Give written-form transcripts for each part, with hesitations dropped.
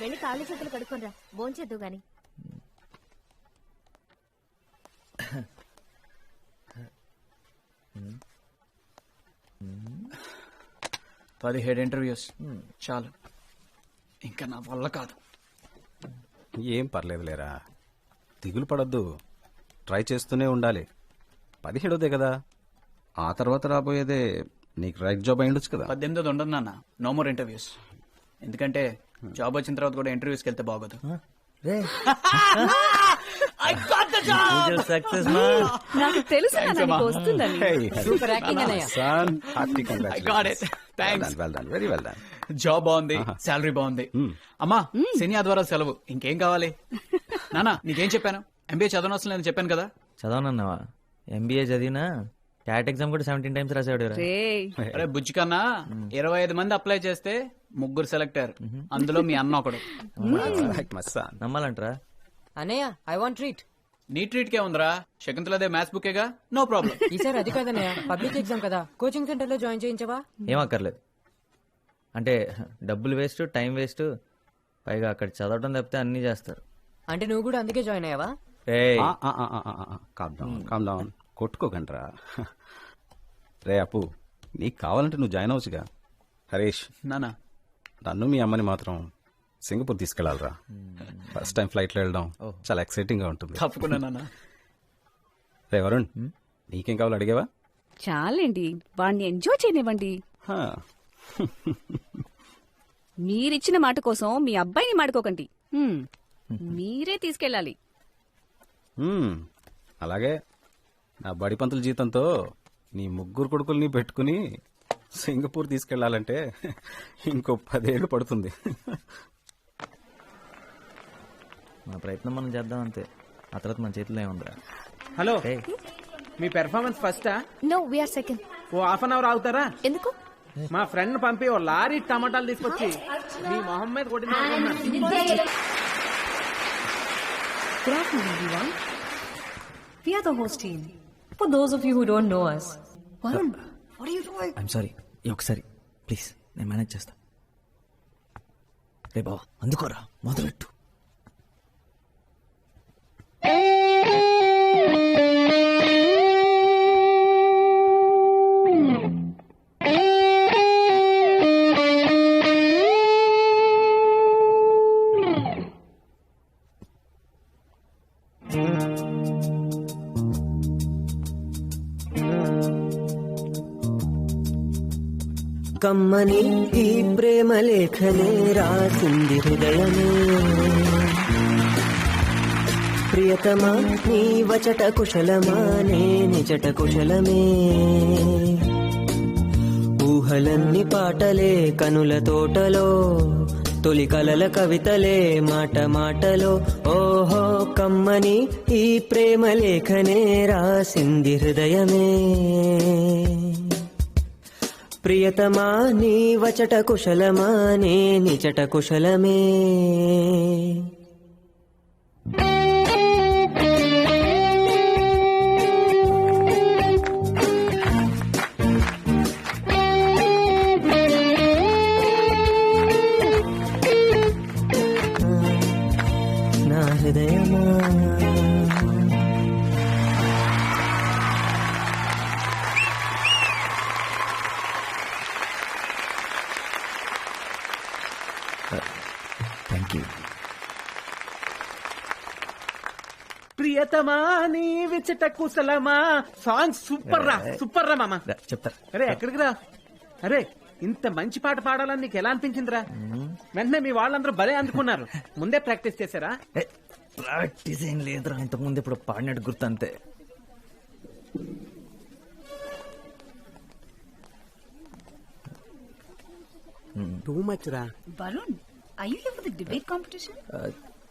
వెళ్ళి కాళ్ళు చేతులు కడుక్కోనరా, భోంచేద్దు గాని. 17 ఇంటర్వ్యూస్ చాలు, ఇంకా నా వల్ల కాదు. ఏం పర్లేదులేరా, దిగులు పడద్దు, ట్రై చేస్తూనే ఉండాలి. 17దే కదా, ఆ తర్వాత రాబోయేదే నీకు రైట్ జాబ్ అయ్యుండొచ్చు కదా. 18 ఉండదు నాన్న, నో మోర్ ఇంటర్వ్యూస్. ఎందుకంటే జాబ్ వచ్చిన తర్వాత కూడా ఇంటర్వ్యూస్కి వెళ్తే బాగోదు. నాకు తెలుసు వస్తుందని. జాబ్ బాగుంది, శాలరీ బాగుంది. అమ్మా శని ఆదివారం సెలవు, ఇంకేం కావాలి? నానా నీకేం చెప్పాను? ఎంబీఏ చదవనవసరం లేదని చెప్పాను కదా. చదవనన్నావా? ఎంబీఏ చదివినా క్యాట్ ఎగ్జామ్ కూడా 17 times రాసాడు. అరే బుజ్జి కన్నా 25 మంది అప్లై చేస్తే 3 సెలెక్ట్ అయ్యారు, అందులో మీ అన్న ఒకడు. నమ్మాలంటరా? అన్నయ్య ఐ వాంట్ ట్రీట్. నీ ట్రీట్ కే ఉందిరా, శకుంతలదే మ్యాథ్స్ బుకేగా, నో ప్రాబ్లం. ఈసారి అది కాదన్నయ్య, పబ్లిక్ ఎగ్జామ్ కదా, కోచింగ్ సెంటర్ లో జాయిన్ చేయించవా? ఏం అక్కర్లేదు. అంటే డబ్బులు వేస్ట్, టైం వేస్ట్, పైగా అక్కడ చదవటం తప్పితే అన్ని చేస్తారు. అంటే నువ్వు కూడా అందుకే జాయిన్ అయ్యావా? Calm down, కొట్టుకోకండ్రా. రే అప్పు, నీకు కావాలంటే నువ్వు జాయిన్ అవ్వచ్చుగా. హరీష్ నానా, నన్ను మీ అమ్మని మాత్రం సింగపూర్ తీసుకెళ్లాలరా. ఫస్ట్ టైం ఫ్లైట్లో వెళ్ళడం చాలా ఎక్సైటింగ్ గా ఉంటుంది. తప్పకుండా నాన్న. రే వరుణ్, నీకేం కావాలో అడిగావా? చాలండి, వాడిని ఎంజాయ్ చేయనివ్వండి. మీరిచ్చిన మాట కోసం మీ అబ్బాయిని మాడుకోకండి, మీరే తీసుకెళ్ళాలి. అలాగే, నా బడి పంతుల జీతంతో నీ 3 కొడుకుల్ని పెట్టుకుని సింగపూర్ తీసుకెళ్లాలంటే ఇంకో 10 ఏళ్ళు పడుతుంది. మన ప్రయత్నం మనం చేద్దాం అంతే, ఆ తర్వాత మన చేతిలో ఏముందిరా. హలో, మీ పెర్ఫార్మెన్స్ ఫస్టా? No, we are second. Oh half an hour ఆగుతారా? ఎందుకు? మా ఫ్రెండ్ పంపి ఓ లారీ టమాటాలు తీసుకొచ్చి మీ మొహం మీద కొట్టిన. Good afternoon, everyone. We are the host team. For those of you who don't know us, Varun, what are you doing? I'm sorry, ఒకసారి ప్లీజ్, నేను మేనేజ్ చేస్తా. రే బావా, అందుకోరా, మొదలెట్టు. కమ్మని ఈ ప్రేమ లేఖనే రాసింది హృదయమే, ప్రియతమా నీ వచట కుశలమా నే నిజట కుశలమే, ఊహలన్నీ పాటలే కనుల తోటలో, తొలి కలల కవితలే మాట మాటలో, ఓహో కమ్మని ఈ ప్రేమ లేఖనే రాసింది హృదయమే, ప్రియతమా నీ వచట కుశలమా నే నిజట కుశలమే. నా హృదయమా ప్రియతమా నీ విచట కుశలమా. సాంగ్ సూపర్ రా, సూపర్ రా మామ. చెప్తారు. అరే ఎక్కడికి రా? అరే ఇంత మంచి పాట పాడాలని నీకు ఎలా అనిపించిందిరా? వెంటనే మీ వాళ్ళందరూ భలే అందుకున్నారు. ముందే ప్రాక్టీస్ చేశారా? ప్రాక్టీస్ ఏం లేదురా, ఇంతకుముందు ఇప్పుడు పాడినట్టు గుర్తు అంతే. టూ మచ్ రా. Varun, are you here for the debate competition?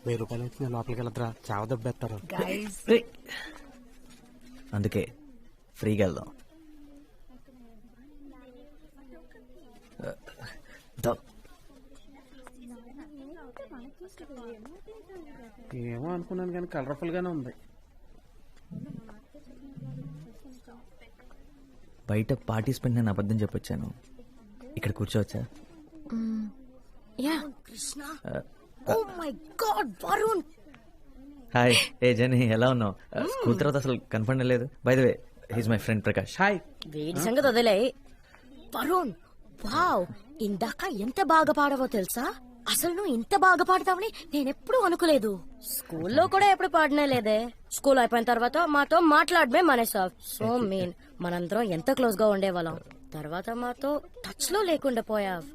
1000 రూపాయలు వచ్చిన లోపలికి వెళ్ళదురా, చావ దెబ్బేస్తారు. Guys, అందుకే ఫ్రీగా వెళ్దాం. ఏమో అనుకున్నాను కానీ కలర్ఫుల్ గానే ఉంది. బయట పార్టిసిపెంట్ నేను అబద్ధం చెప్పొచ్చాను. ఇక్కడ కూర్చోవచ్చా? Yeah hi. ఏ జని, ఎలా ఉన్నావు? స్కూల్ తర్వాత అసలు కనపడలేదు. By the way, he's my friend Prakash. Hi. వీడి సంగతి వదిలే. వరుణ్, వావ్, ఇందాక ఎంత బాగా పాడవో తెలుసా? అసలు నువ్వు ఇంత బాగా పాడతావని నేనెప్పుడు అనుకోలేదు. స్కూల్లో కూడా ఎప్పుడు పాడనే లేదే. స్కూల్ అయిపోయిన తర్వాత మాతో మాట్లాడమే మానేసావ్. సో మీన్, మనందరం ఎంత క్లోజ్ గా ఉండేవాళ్ళం. తర్వాత మాతో టచ్ లో లేకుండా పోయావ్.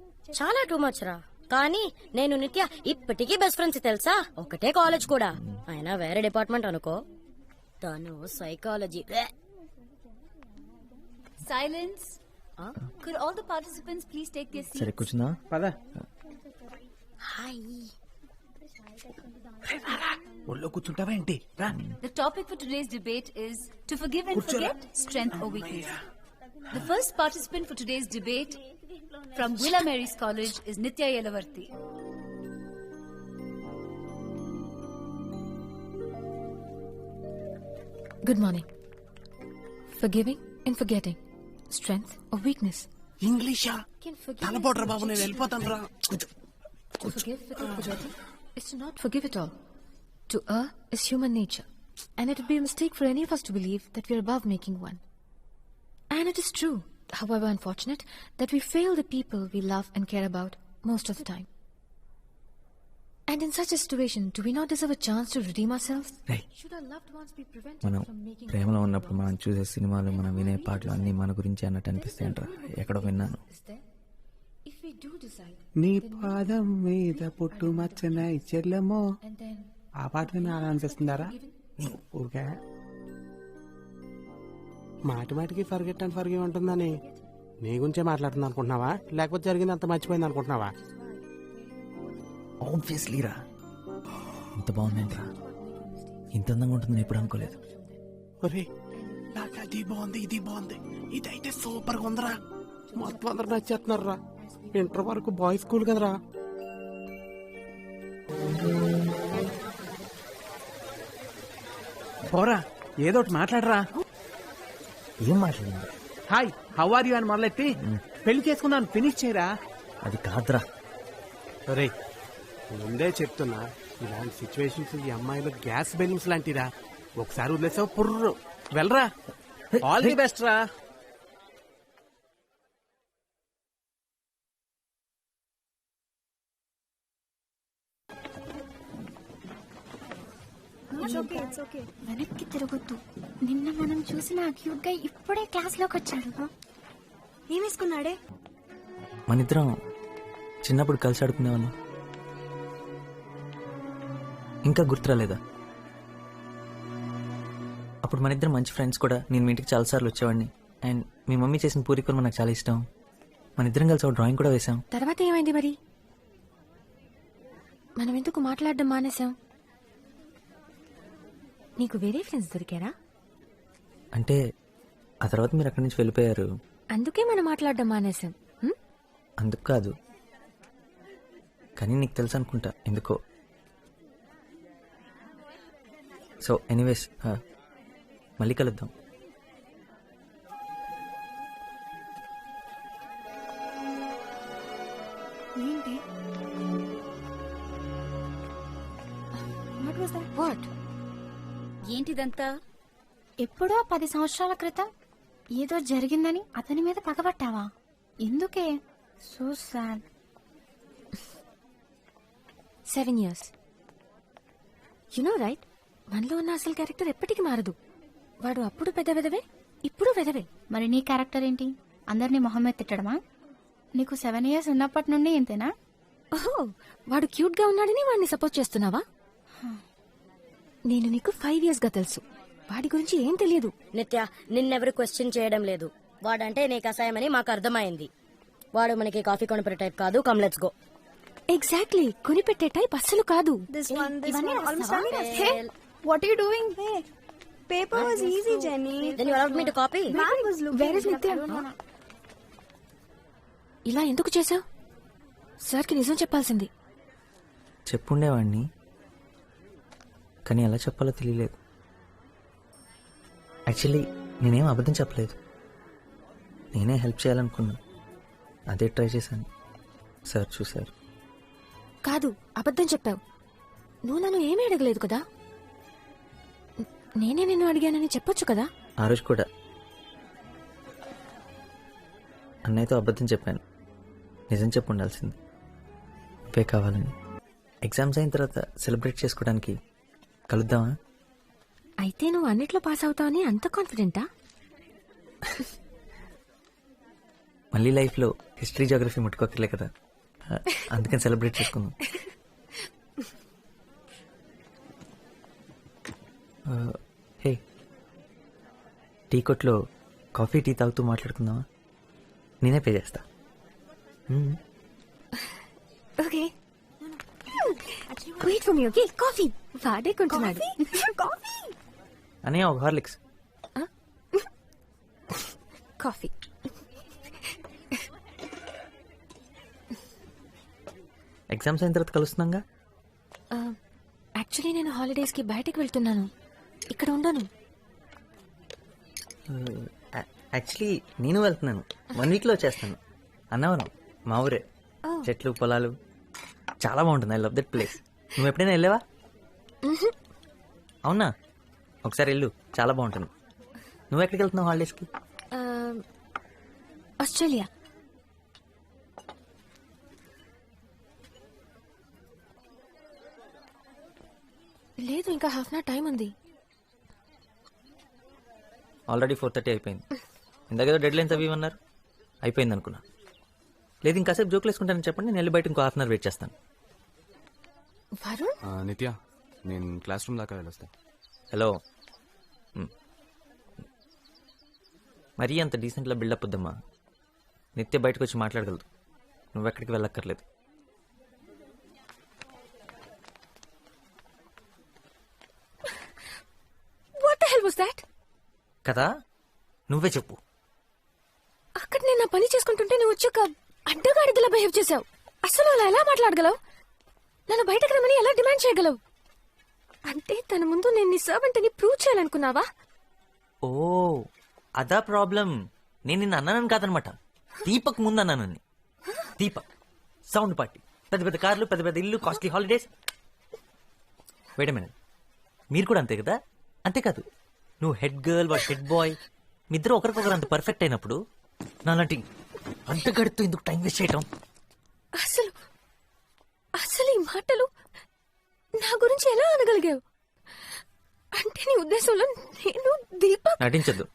చాలా టూ మచ్ రా. కానీ నేను నిత్య ఇప్పటికీ బెస్ట్ ఫ్రెండ్స్ తెలుసా. ఒకటే కాలేజ్ కూడా, అయినా వేరే డిపార్ట్మెంట్ అనుకో. తను psychology. Silence. Could all the participants please take their seats? సరే కూర్చుందా? పద. హాయ్. ఒళ్ళో కూర్చుంటావా ఏంటి? రా. The topic for today's debate is to forgive and forget, strength or weakness. The first participant for today's debate from Villa Mary's College is Nitya Yelavarthi. Good morning. Forgiving and forgetting. Strength or weakness. ఇంగ్లీషా? తలపోట్రా బాబు, నేను వెళ్ళిపోతాను రా. To forgive without forgetting is to not forgive at all. To err is human nature. And it would be a mistake for any of us to believe that we are above making one. And it is true, however unfortunate, that we fail the people we love and care about most of the time. And in such a situation, do we not deserve a chance to redeem ourselves? Hey. Should our loved ones be prevented మనం from making ప్రేమలో ఉన్నప్పుడు మనం చూసే సినిమాలు, మనం వినే పాటలు అన్నీ మన గురించి అన్నట్టు అనిపిస్తాయంట్రా. ఎక్కడో విన్నాను. is there? If we do decide, నీ పాదం మీద పుట్టు మచ్చన చెల్లెమో. and then ఆ పాట వినాలని అనిపిస్తుందారా? ఊరికే మాటి మాటికి ఫర్గెట్ అండ్ ఫర్గివ్ ఉంటుందని నీ గురించే మాట్లాడుతుంది అనుకుంటున్నావా, లేకపోతే జరిగింది అంత మర్చిపోయింది అనుకుంటున్నావా? ఆబ్వియస్లీ రా. ఇంత బాగుందంట్రా. ఇంత అందంగా ఉంటుందని ఎప్పుడు అనుకోలేదు. ఒరే, నాకు అది బాగుంది, ఇది బాగుంది, ఇదైతే సూపర్ గా ఉందిరా. మొత్తం అందరు నచ్చేస్తున్నారు రా. ఇంటర్ వరకు బాయ్స్ స్కూల్ కదరా. పోరా, ఏదో ఒకటి మాట్లాడరా. ఏం మాట్లాడింది? హాయ్, హౌ ఆర్ యూ అని మొదలెట్టి పెళ్లి చేసుకున్నాను ఫినిష్ చేయరా. అది కాదురా. ఒరే, ముందే చెప్తున్నా, ఇలాంటి సిచ్యువేషన్స్ ఈ అమ్మాయిలు గ్యాస్ బెలూన్స్ లాంటిరా. ఒకసారి వదిలేసావు పుర్రు. వెళ్ళరా. ఆల్ ది బెస్ట్ రా. వెనక్కి తిరగొద్దు. నిన్న మనం చూసిన క్యూట్ గా ఇప్పుడే క్లాస్ లోకి వచ్చాడు. ఏమేసుకున్నాడే? మనిద్దరం చిన్నప్పుడు కలిసి ఆడుకునేవాళ్ళం. ఇంకా గుర్తురాలేదా? అప్పుడు మనిద్దరం మంచి ఫ్రెండ్స్ కూడా. నేను మీ ఇంటికి చాలాసార్లు వచ్చేవాడిని. అండ్ మీ మమ్మీ చేసిన పూరికలు నాకు చాలా ఇష్టం. మనిద్దరం కలిసి ఒక డ్రాయింగ్ కూడా వేసాం. తర్వాత ఏమైంది మరి? మనం ఎందుకు మాట్లాడడం మానేశాం? నీకు వేరే ఫ్రెండ్స్ దొరికారా? అంటే ఆ తర్వాత మీరు అక్కడి నుంచి వెళ్ళిపోయారు. అందుకే మనం మాట్లాడడం మానేశాం. అందుకు కాదు, కానీ నీకు తెలుసు అనుకుంటా ఎందుకో. సో ఎనీవేస్, మళ్ళీ కలుద్దాం. ఏంటి? వాట్? ఏంటిదంతా? ఎప్పుడో 10 సంవత్సరాల క్రితం ఏదో జరిగిందని అతని మీద పగబట్టావా? ఎందుకే? So sad. 7 years. You know right, మనలో ఉన్న అసలు క్యారెక్టర్ ఎప్పటికీ మారదు. వాడు అప్పుడు పెద్ద వెదవే, ఇప్పుడు వెదవే. మరి నీ క్యారెక్టర్ ఏంటి? అందరినీ మొహం మీద తిట్టడమా? నీకు 7 years ఉన్నప్పటి నుండి ఇంతేనా? ఓహో, వాడు క్యూట్ గా ఉన్నాడని వాడిని సపోర్ట్ చేస్తున్నావా? నేను నీకు 5 years గా తెలుసు. వాడి గురించి ఏం తెలియదు. నిత్య, నిన్నెవరు క్వశ్చన్ చేయడం లేదు. వాడంటే నీకు అసహ్యమని మాకు అర్థమైంది. వాడు మనకి కాఫీ కొనిపెట్టే టైప్ కాదు. Come let's go. ఎగ్జాక్ట్లీ, కొనిపెట్టే టైప్ అస్సలు కాదు. What are you doing? Hey, paper was easy, Jenny. Then you allowed me to copy? Ma'am was looking. Where is Nitya? ఇలా ఎందుకు చేసావు? సార్కి నిజం చెప్పాల్సింది. చెప్పుండేవాడిని, కానీ ఎలా చెప్పాలో తెలియలేదు. యాక్చువల్లీ నేనేం అబద్ధం చెప్పలేదు. నేనే హెల్ప్ చేయాలనుకున్నాను, అదే ట్రై చేశాను. సార్ చూశారు. కాదు, అబద్ధం చెప్పావు. నువ్వు నన్ను ఏమీ అడగలేదు కదా. నేనే నిన్ను అడిగానని చెప్పొచ్చు కదా. ఆ రోజు కూడా అన్నయ్యతో అబద్ధం చెప్పాను, నిజం చెప్పు ఉండాల్సింది. ఇవే కావాలని. ఎగ్జామ్స్ అయిన తర్వాత సెలబ్రేట్ చేసుకోవడానికి కలుద్దామా? అయితే నువ్వు అన్నిట్లో పాస్ అవుతావని అంత కాన్ఫిడెంటా? మళ్ళీ లైఫ్లో హిస్టరీ జోగ్రఫీ ముట్టుకోకర్లే కదా, అందుకని సెలబ్రేట్ చేసుకుందాం. హే, టీ కొట్లో కాఫీ టీ తాగుతూ మాట్లాడుకుందామా? నేనే పే చేస్తా. Okay, wait for me. Okay, coffee వాడే కొంటున్నాడు. కాఫీ అన్నయ్య ఒక హార్లిక్స్. కాఫీ. ఎగ్జామ్స్ అయిన తర్వాత కలుస్తున్నాగా. యాక్చువల్లీ నేను హాలిడేస్కి బయటకు వెళ్తున్నాను, ఇక్కడ ఉండను. యాక్చువల్లీ నేను వెళ్తున్నాను, 1 వీక్లో వచ్చేస్తాను. అన్నవరం మా ఊరే, చెట్లు పొలాలు చాలా బాగుంటుంది. I love that place. నువ్వు ఎప్పుడైనా వెళ్ళావా? అవునా, ఒకసారి వెళ్ళు, చాలా బాగుంటుంది. నువ్వు ఎక్కడికి వెళ్తున్నావు హాలిడేస్కి? ఆస్ట్రేలియా. లేదు, ఇంకా హాఫ్ అన్ అవర్ టైం ఉంది. ఆల్రెడీ 4:30 అయిపోయింది. ఇందాకేదో డెడ్ లైన్స్ అవి ఇవన్నారు, అయిపోయింది అనుకున్నా. లేదు ఇంకాసేపు జోకులు వేసుకుంటానని చెప్పండి, నేను వెళ్ళి బయట ఇంకో హాఫ్ అన్ అవర్ వెయిట్ చేస్తాను. వరుణ్, నిత్య, నేను క్లాస్ రూమ్ దాకా వెళ్ళొస్తా. హలో, మరీ అంత డీసెంట్లా బిల్డప్ వద్దమ్మా. నిత్య బయటకు వచ్చి మాట్లాడగలదు, నువ్వెక్కడికి వెళ్ళక్కర్లేదు. What the hell was that? కదా, నువ్వే చెప్పు. అక్కడ నేను నా పని చేసుకుంటుంటే నువ్వు వచ్చి ఒక అడ్డగాడిదలా బిహేవ్ చేసావు. అసలు అలా ఎలా మాట్లాడగలవు? నన్ను బయటకు రమ్మని ఎలా డిమాండ్ చేయగలవు? అంటే తన ముందు నేను నీ సర్వెంట్ అని ప్రూవ్ చేయాలనుకున్నావా? ఓ అదా ప్రాబ్లం. నేను నిన్ను అన్నానని కాదనమాట, దీపక్ ముందు అన్నానని. దీపక్ సౌండ్ పార్టీ, పెద్ద పెద్ద కార్లు, పెద్ద పెద్ద ఇల్లు, costly holidays. Wait a minute, మీరు కూడా అంతే కదా? అంతేకాదు, నువ్వు హెడ్ గర్ల్, వాడు హెడ్ బాయ్, మీ ఇద్దరు ఒకరికొకరు అంత పర్ఫెక్ట్ అయినప్పుడు నాలాంటి అడ్డగడుతూ ఎందుకు టైం వేస్ట్ చేయటం? అసలు అసలు ఈ మాటలు నా గురించి ఎలా అనగలిగావు? అంటే నీ ఉద్దేశంలో నేను దీపక్? నటించద్దు,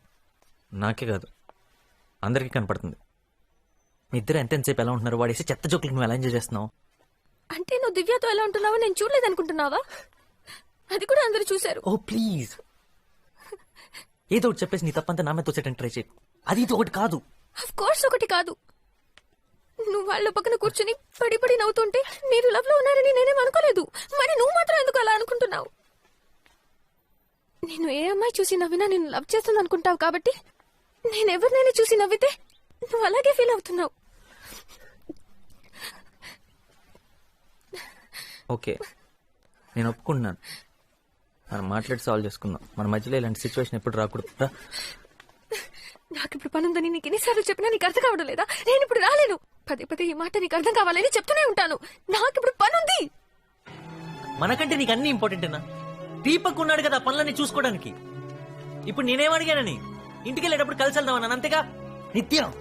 నాకే కాదు అందరికీ కనపడుతుంది. మీ ఇద్దరు ఎంతసేపు ఎలా ఉంటున్నారు, వాడేసి చెత్త జోకులు నువ్వు ఎలా ఎంజాయ్ చేస్తున్నావు? అంటే నువ్వు దివ్యతో ఎలా ఉంటున్నావో నేను చూడలేదనుకుంటున్నావా? అది కూడా అందరూ చూశారు. ఓ ప్లీజ్, ఏదో ఒకటి చెప్పేసి నీ తప్పంతా నా మీద తోసేటని ట్రై చేయి. అది ఇది ఒకటి కాదు. ఆఫ్ కోర్స్ ఒకటి కాదు. నువ్వు వాళ్ళ పక్కన కూర్చుని పడి పడి నవ్వుతుంటే మీరు లవ్ లో ఉన్నారని నేనేం అనుకోలేదు. మరి నువ్వు మాత్రం ఎందుకు అలా అనుకుంటున్నావు? నేను ఏ అమ్మాయి చూసి నవ్వినా నేను లవ్ చేస్తుంది అనుకుంటావు కాబట్టి నేను ఎవరినైనా చూసి నవ్వితే నువ్వు అలాగే ఫీల్ అవుతున్నావు. ఓకే, నేను ఒప్పుకుంటున్నాను. మనం మాట్లాడి సాల్వ్ చేసుకుందాం. మన మధ్యలో ఇలాంటి సిచ్యువేషన్ ఎప్పుడు రాకూడదు. నాకు ఇప్పుడు పని ఉందని నీకు ఎన్నిసార్లు చెప్పినా నీకు అర్థం కావడం లేదా? నేను ఇప్పుడు రాలేను. పదే పదే ఈ మాట నీకు అర్థం కావాలని చెప్తూనే ఉంటాను. నాకు ఇప్పుడు పని ఉంది. మనకంటే నీకు అన్ని ఇంపార్టెంటేనా? దీపక్ ఉన్నాడు కదా పనులన్నీ చూసుకోవడానికి. ఇప్పుడు నేనేం అడిగానని? ఇంటికి వెళ్ళేటప్పుడు కలిసి వెళ్దామన్నాను, అంతేగా? నిత్యం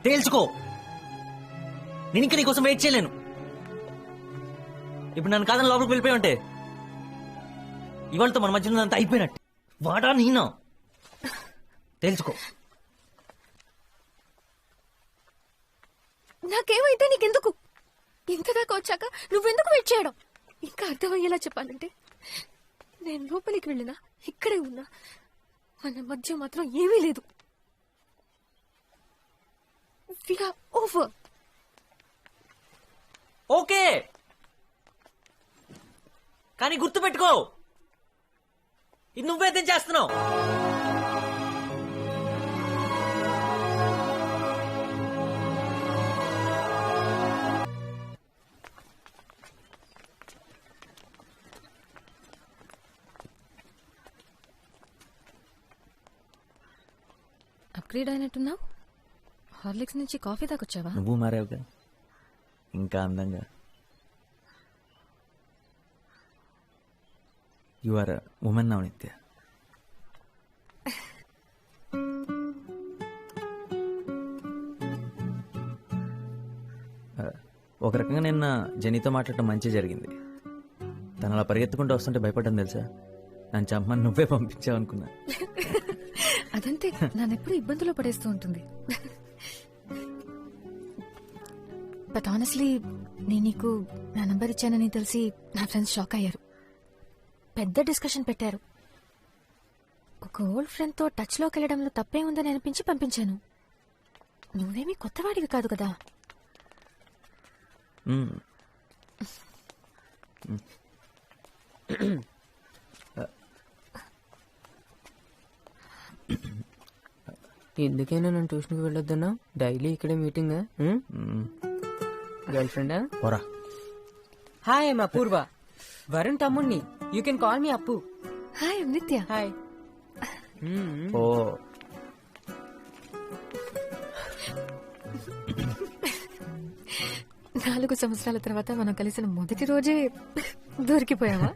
తేల్చుకో, నేను ఇంకా నీకోసం వెయిట్ చేయలేను. ఇప్పుడు నన్ను కాదని లోపలికి వెళ్ళిపోయి ఉంటే ఇవాళతో మన మధ్యలో అంతా అయిపోయినట్టు. వాడా నేనా? తెలుసుకో. నాకేమైతే నీకెందుకు? ఇంతదాకా వచ్చాక నువ్వెందుకు వెయిట్ చేయడం? ఇంకా అర్థమయ్యేలా చెప్పాలంటే నేను లోపలికి వెళ్ళినా ఇక్కడే ఉన్నా మన మధ్య మాత్రం ఏమీ లేదు. We are over. ఓకే, కానీ గుర్తు పెట్టుకో, ఇది నువ్వే చేస్తున్నావు. అప్గ్రేడ్ అయినట్టున్నావు. హార్లిక్స్ నుంచి కాఫీ దాకా వచ్చావా? నువ్వు మారావుగా, ఇంకా అందంగా. యు ఆర్ ఉమెన్ నవ్ నిత్య. ఒక రకంగా నిన్న జెనీతో మాట్లాడటం మంచి జరిగింది. తను అలా పరిగెత్తుకుంటూ వస్తుంటే భయపడ్డాను తెలుసా. నన్ను చంపమని నువ్వే పంపించావు అనుకున్నా. అదంతే, నన్నెప్పుడు ఇబ్బందులో పడేస్తూ ఉంటుంది. బట్ ఆనెస్ట్లీ నేను నీకు నా నంబర్ ఇచ్చానని తెలిసి నా ఫ్రెండ్స్ షాక్ అయ్యారు. పెద్ద డిస్కషన్ పెట్టారు. ఒక ఓల్డ్ ఫ్రెండ్తో టచ్లోకి వెళ్ళడంలో తప్పే ఉందని అనిపించి పంపించాను. నువ్వేమీ కొత్తవాడివి కాదు కదా. ఎందుకైనా నన్ను ట్యూషన్కి వెళ్ళొద్దన్నా? డైలీ ఇక్కడే మీటింగ్. గర్ల్ ఫ్రెండా? పోరా. హాయ్ మా పూర్వ, వరుణ్ తమ్ముణ్ణి. యూ కెన్ కాల్ మీ అప్పు. హాయ్ నిత్య. హాయ్. ఓ 4 సంవత్సరాల తర్వాత మనం కలిసిన మొదటి రోజే దొరికిపోయావా?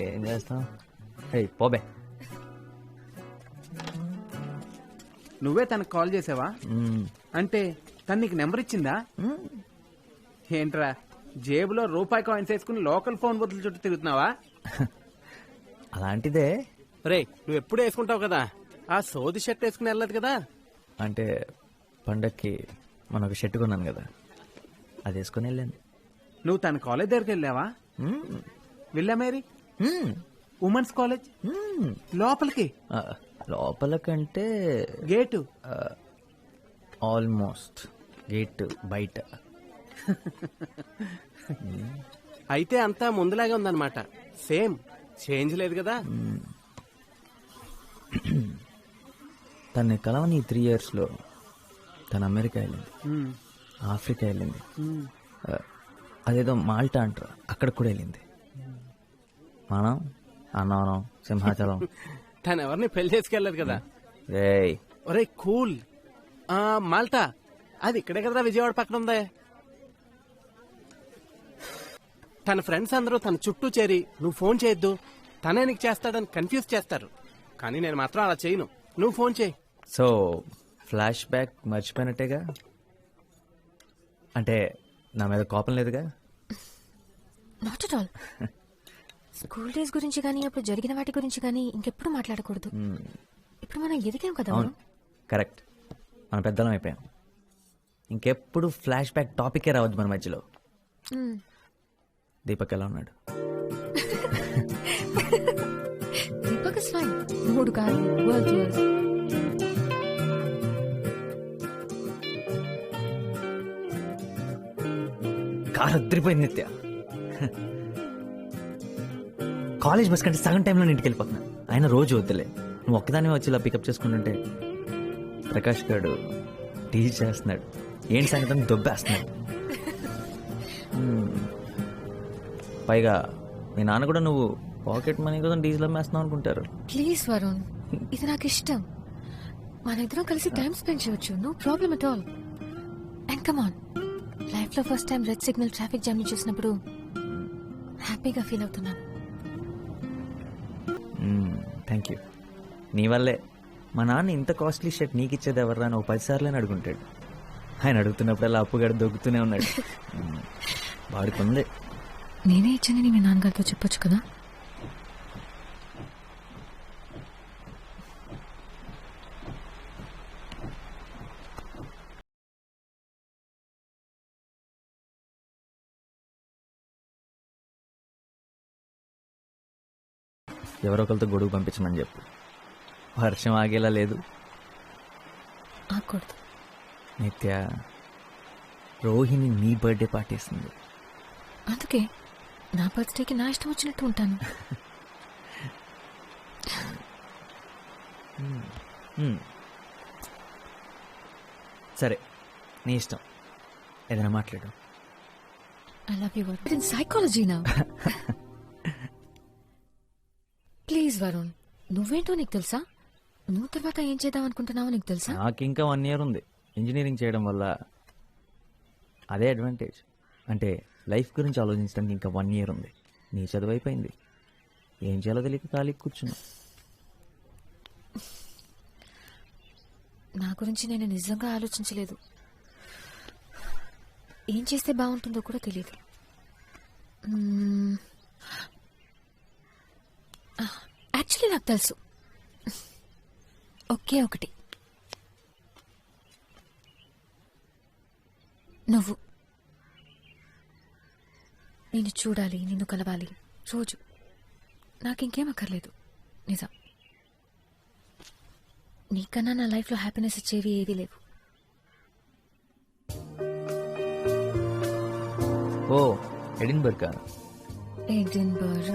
ఏం చేస్తాం. పోబే. నువ్వే తనకు కాల్ చేసావా? అంటే తను నీకు నెంబర్ ఇచ్చిందా? ఏంట్రా జేబులో రూపాయి కాయిన్స్ వేసుకుని లోకల్ ఫోన్ బదులు చుట్టూ తిరుగుతున్నావా? అలాంటిదే. రే నువ్వు ఎప్పుడు వేసుకుంటావు కదా, ఆ సోది షర్ట్ వేసుకుని వెళ్ళదు కదా. అంటే పండక్కి మన ఒక షర్ట్ కొన్నాను కదా, అది వేసుకుని వెళ్ళాను. నువ్వు తన కాలేజ్ దగ్గరికి వెళ్ళావా? విల్లా మేరీ ఉమెన్స్ కాలేజ్ లోపలికి? లోపలకంటే గేటు ఆల్మోస్ట్ గేట్ బయట. అయితే అంతా ముందులాగే ఉందన్నమాట. సేమ్ చేంజ్ లేదు కదా. తను కలవని 3 years లో తను అమెరికా వెళ్ళింది, ఆఫ్రికా వెళ్ళింది, అదేదో మాల్టా అంటారు అక్కడికి కూడా వెళ్ళింది. మనం అన్నవరం, సింహాచలం. తను ఎవరిని పెళ్లి చేసుకెళ్ళదు కదా. రేయ్ ఒరే కూల్. మాల్టా అది ఇక్కడే కదా, విజయవాడ పక్కన ఉందే. తన ఫ్రెండ్స్ అందరూ తన చుట్టూ చేరి నువ్వు ఫోన్ చేయొద్దు, తనే నీకు చేస్తాడని కన్ఫ్యూజ్ చేస్తారు. కానీ నేను మాత్రం అలా చేయను. నువ్వు ఫోన్ చేయి. సో ఫ్లాష్ బ్యాక్ మర్చిపోయినట్టేగా. అంటే నా మీద కోపం లేదుగా? Not at all. School days గురించి కానీ అప్పుడు జరిగిన వాటి గురించి కానీ ఇంకెప్పుడు మాట్లాడకూడదు. ఇప్పుడు మనం ఎదిగాం కదా. అవును కరెక్ట్, మనం పెద్దలం అయిపోయాం. ఇంకెప్పుడు ఫ్లాష్ బ్యాక్ టాపికే రావద్దు మన మధ్యలో. దీపక్ ఎలా ఉన్నాడు? Deepak is fine. 3 కాదు, వరల్డ్ టూర్స్. కారు అద్దరిపోయింది నిత్య. కాలేజ్ బస్ కంటే సగం టైంలో ఇంటికి వెళ్ళిపోతున్నా. ఆయన రోజు వద్దులే, నువ్వు ఒక్కదానే వచ్చి ఇలా పికప్ చేసుకుంటుంటే ప్రకాష్ గారు టీచ్ చేస్తున్నాడు. ఏంటి సంగతి దొబ్బేస్తున్నాడు. పైగా మీ నాన్న కూడా నువ్వు పాకెట్ మనీ కోసం డీజిల్ అమ్మేస్తున్నావు అనుకుంటారు. ప్లీజ్ వరుణ్, ఇది నాకు ఇష్టం. మన ఇద్దరం కలిసి టైం స్పెండ్ చేయొచ్చు. No problem at all. And come on, life లో first time red signal traffic jam ని చూసినప్పుడు హ్యాపీగా ఫీల్ అవుతున్నాను. Thank you. నీ వల్లే మా నాన్న ఇంత కాస్ట్లీ షర్ట్ నీకు ఇచ్చేది ఎవర్రా అని 10 సార్లు అని అడుగుంటాడు. ఆయన అడుగుతున్నప్పుడల్లా అప్పుగాడు దొక్కుతూనే ఉన్నాడు. వాడికి ఉంది. నేనే ఇచ్చానని మీ నాన్నగారితో చెప్పొచ్చు కదా. ఎవరో ఒకరితో గొడుగు పంపించమని చెప్పు. వర్షం ఆగేలా లేదు. ఆగకూడదు. నిత్య, రోహిణి నీ బర్త్డే పార్టీ ఇస్తుంది. అందుకే నా బర్త్డేకి నా ఇష్టం వచ్చినట్టు ఉంటాను. సరే నీ ఇష్టం, ఏదైనా మాట్లాడు. I love you, Varun. In psychology now. Please Varun, నువ్వేంటో నీకు తెలుసా? నువ్వు తర్వాత ఏం చేద్దాం అనుకుంటున్నావో నీకు తెలుసా? నాకు ఇంకా 1 year ఉంది ఇంజనీరింగ్ చేయడం వల్ల. అదే అడ్వాంటేజ్. అంటే లైఫ్ గురించి ఆలోచించడానికి ఇంకా 1 year ఉంది. నీ చదువు అయిపోయింది. ఏం చేయాలో తెలియక ఖాళీ కూర్చున్నా. నా గురించి నేను నిజంగా ఆలోచించలేదు. ఏం చేస్తే బాగుంటుందో కూడా తెలియదు. యాక్చువల్లీ నాకు తెలుసు. ఒకే ఒకటి, నువ్వు. నిన్ను చూడాలి, నిన్ను కలవాలి రోజు. నాకింకేం అక్కర్లేదు. నిజం. నీకన్నా నా లైఫ్లో హ్యాపీనెస్ ఇచ్చేవి ఏవీ లేవు. ఓ ఎడిన్బర్గ్. ఎడిన్బర్గ్.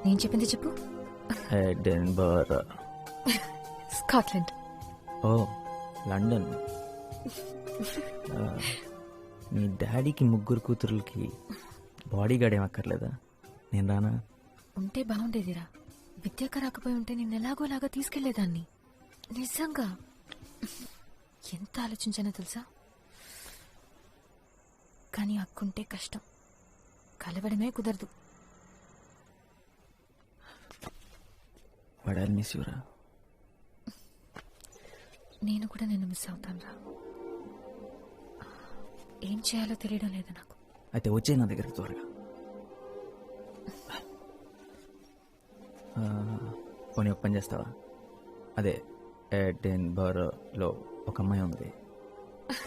నేను చెప్పింది చెప్పు. ఎడిన్బర్గ్. స్కాట్లాండ్. ఓ లండన్. మీ డాడీకి 3 కూతురులకి బాడీ గార్డ్ ఏం అక్కర్లేదా? నేను రానా? ఉంటే బాగుండేదిరా. విద్యాక రాకపోయి ఉంటే నేను ఎలాగోలాగా తీసుకెళ్లేదాన్ని. నిజంగా ఎంత ఆలోచించానో తెలుసా? కానీ అక్కుంటే కష్టం, కలవడమే కుదరదు. వాడాలి మిస్ యూరా. నేను కూడా నిన్ను మిస్ అవుతాను రా. ఏం చేయాలో తెలియడం లేదు నాకు. అయితే వచ్చే నా దగ్గర త్వరగా. పోనీ ఒక పని చేస్తావా? అదే ఎడిన్బర్గ్లో ఒక అమ్మాయి ఉంది.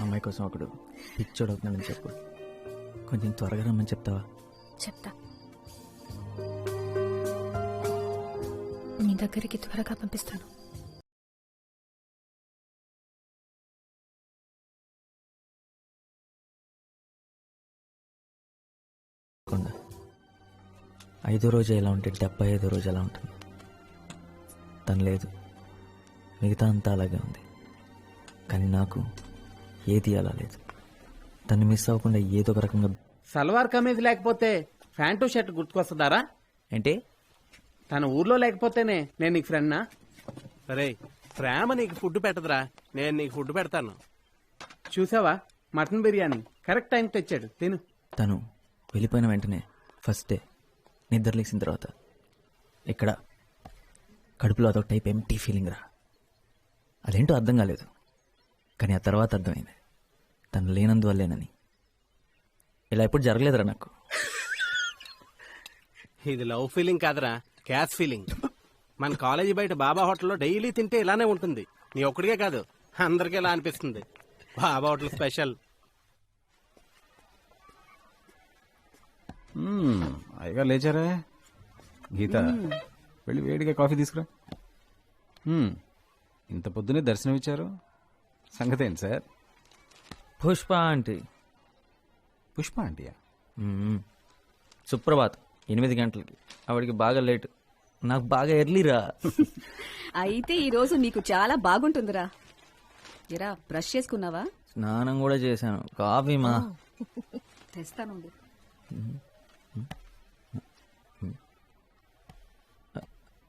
అమ్మాయి కోసం ఒకడు పిచ్చోడు అవుతున్నాడని చెప్పు. కొంచెం త్వరగా రమ్మని చెప్తావా? చెప్తా. నీ దగ్గరికి త్వరగా పంపిస్తాను. తప్పకుండా. 5వ రోజు ఎలా ఉంటే 75వ రోజు ఎలా ఉంటుంది? తను లేదు, మిగతా అంతా అలాగే ఉంది. కానీ నాకు ఏది అలా లేదు. తను మిస్ అవ్వకుండా ఏదో ఒక రకంగా. సల్వార్ కమీజ్ లేకపోతే ప్యాంటు షర్ట్ గుర్తుకొస్తుందారా? ఏంటి? తన ఊర్లో లేకపోతేనే నేను నీకు ఫ్రెండ్నా? అరే, ప్రేమ నీకు ఫుడ్ పెట్టదురా, నేను నీకు ఫుడ్ పెడతాను. చూసావా, మటన్ బిర్యానీ కరెక్ట్ టైంకి తెచ్చాడు, తిను. తను వెళ్ళిపోయిన వెంటనే ఫస్ట్ డే నిద్ర లేచిన తర్వాత ఇక్కడ కడుపులో అదొక టైప్ ఎంటీ ఫీలింగ్ రా. అదేంటో అర్థం కాలేదు, కానీ ఆ తర్వాత అర్థమైంది తను లేనందువల్లేనని. ఇలా ఎప్పుడు జరగలేదురా నాకు. ఇది లవ్ ఫీలింగ్ కాదురా, క్యాష్ ఫీలింగ్. మన కాలేజీ బయట బాబా హోటల్లో డైలీ తింటే ఇలానే ఉంటుంది. నీ ఒక్కడికే కాదు, అందరికీ ఇలా అనిపిస్తుంది. బాబా హోటల్ స్పెషల్. అయ్యగా లేచారా? గీత, వెళ్ళి వేడిగా కాఫీ తీసుకురా. ఇంత పొద్దునే దర్శనం ఇచ్చారు, సంగతి ఏంటి సార్? పుష్ప ఆంటీ. పుష్ప ఆంటీయా? సుప్రభాత్ 8 గంటలకి. ఆవిడికి బాగా లేట్, నాకు బాగా ఎర్లీరా. అయితే ఈ రోజు నీకు చాలా బాగుంటుందిరా. ఎరా, బ్రష్ చేసుకున్నావా? స్నానం కూడా చేశాను. కాఫీ మా తెస్తాను.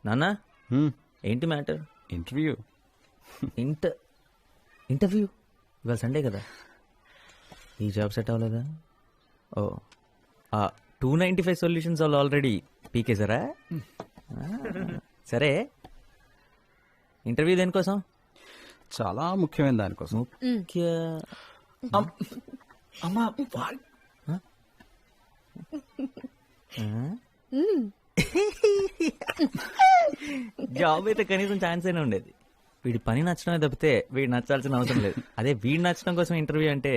నాన్న, ఏంటి మ్యాటర్? ఇంటర్వ్యూ. ఇంటర్వ్యూ ఇవాళ సండే కదా. ఈ జాబ్ సెట్ అవ్వలేదా? ఓ, 295 సొల్యూషన్స్ వాళ్ళు ఆల్రెడీ పీకేసారా? సరే, ఇంటర్వ్యూ దేనికోసం? చాలా ముఖ్యమైన దానికోసం. అమ్మా, జాబ్ అయితే కనీసం ఛాన్స్ అయినా ఉండేది. వీడి పని నచ్చడమే తప్పితే వీడు నచ్చాల్సిన అవసరం లేదు. అదే వీడు నచ్చడం కోసం ఇంటర్వ్యూ అంటే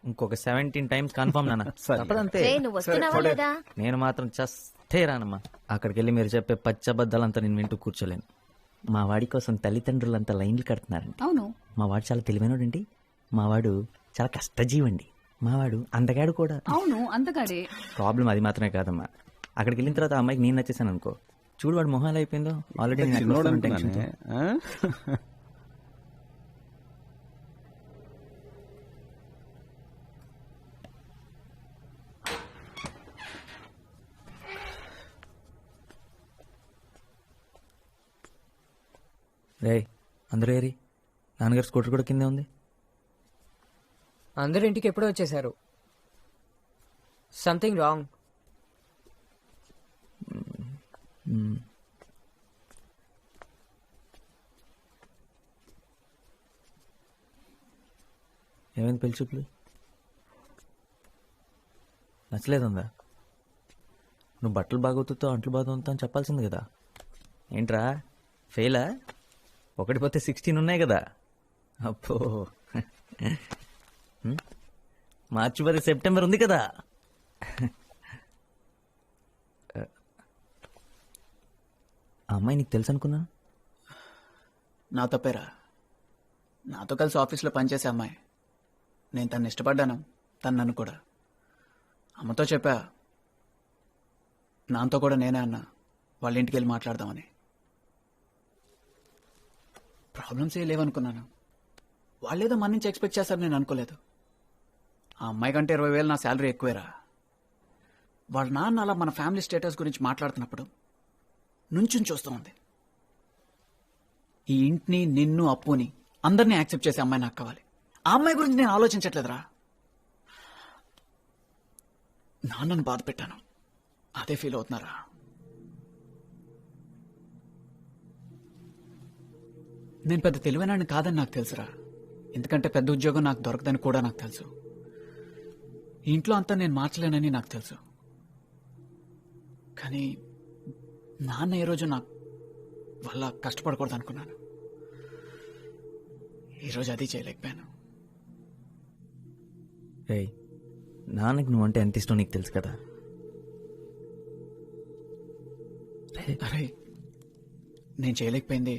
ఇంకొక 17 times కన్ఫర్మ్ నాన్న. తప్పదంతే. నేను మాత్రం చస్తే రానమ్మా. అక్కడికి వెళ్ళి మీరు చెప్పే పచ్చబద్దాలంతా నేను వింటూ కూర్చోలేను. మా వాడి కోసం తల్లిదండ్రులంతా లైన్లు కడుతున్నారండి. అవును, మా వాడు చాలా తెలివైనడండి. మా వాడు చాలా కష్టజీవండి. మా వాడు అందగాడు కూడా. అవును, అందగాడే. ప్రాబ్లం అది మాత్రమే కాదమ్మా. అక్కడికి వెళ్ళిన తర్వాత ఆ అమ్మాయికి నేను నచ్చేసాను అనుకో, చూడు వాడు మొహాలు అయిపోయిందో. Already tension. రే అందరూ ఏరి నాన్నగారు స్కూటర్ కూడా కిందే ఉంది. అందరు ఇంటికి ఎప్పుడో వచ్చేసారు. Something wrong. ఏమైంది పెళ్లి చూపులు? నచ్చలేదుందా? నువ్వు బట్టలు బాగోతుతో అంట్లు బాగుతా అని చెప్పాల్సింది కదా. ఏంట్రా ఫెయిలా? 1 పోతే 16 ఉన్నాయి కదా. అప్పో మార్చి 10 సెప్టెంబర్ ఉంది కదా. ఆ అమ్మాయి నీకు తెలుసు అనుకున్నా. నా తప్పేరా. నాతో కలిసి ఆఫీస్లో పనిచేసే అమ్మాయి. నేను తను ఇష్టపడ్డాను, తను నన్ను కూడా. అమ్మతో చెప్పా, నాతో కూడా నేనే అన్నా వాళ్ళ ఇంటికి వెళ్ళి మాట్లాడదామని. ప్రాబ్లమ్స్ ఏ లేవనుకున్నాను. వాళ్ళేదో మన నుంచి ఎక్స్పెక్ట్ చేస్తారు, నేను అనుకోలేదు. ఆ అమ్మాయి కంటే 20,000 నా శాలరీ ఎక్కువేరా. వాళ్ళ నాన్న అలా మన ఫ్యామిలీ స్టేటస్ గురించి మాట్లాడుతున్నప్పుడు నుంచుని చూస్తూ ఉంది. ఈ ఇంటిని, నిన్ను, అప్పుని అందరినీ యాక్సెప్ట్ చేసే అమ్మాయి నాకు కావాలి. ఆ అమ్మాయి గురించి నేను ఆలోచించట్లేదురా. నాన్నను బాధ పెట్టాను, అదే ఫీల్ అవుతున్నారా. నేను పెద్ద తెలివైనాన్ని కాదని నాకు తెలుసురా. ఎందుకంటే పెద్ద ఉద్యోగం నాకు దొరకదని కూడా నాకు తెలుసు. ఇంట్లో అంతా నేను మార్చలేనని నాకు తెలుసు. కానీ నాన్న ఏ రోజు నాకు వల్ల కష్టపడకూడదు అనుకున్నాను. ఈరోజు అది చేయలేకపోయాను. రేయ్ నాన్నకి నువ్వంటే ఎంత ఇష్టం నీకు తెలుసు కదా. అరే నేను చేయలేకపోయింది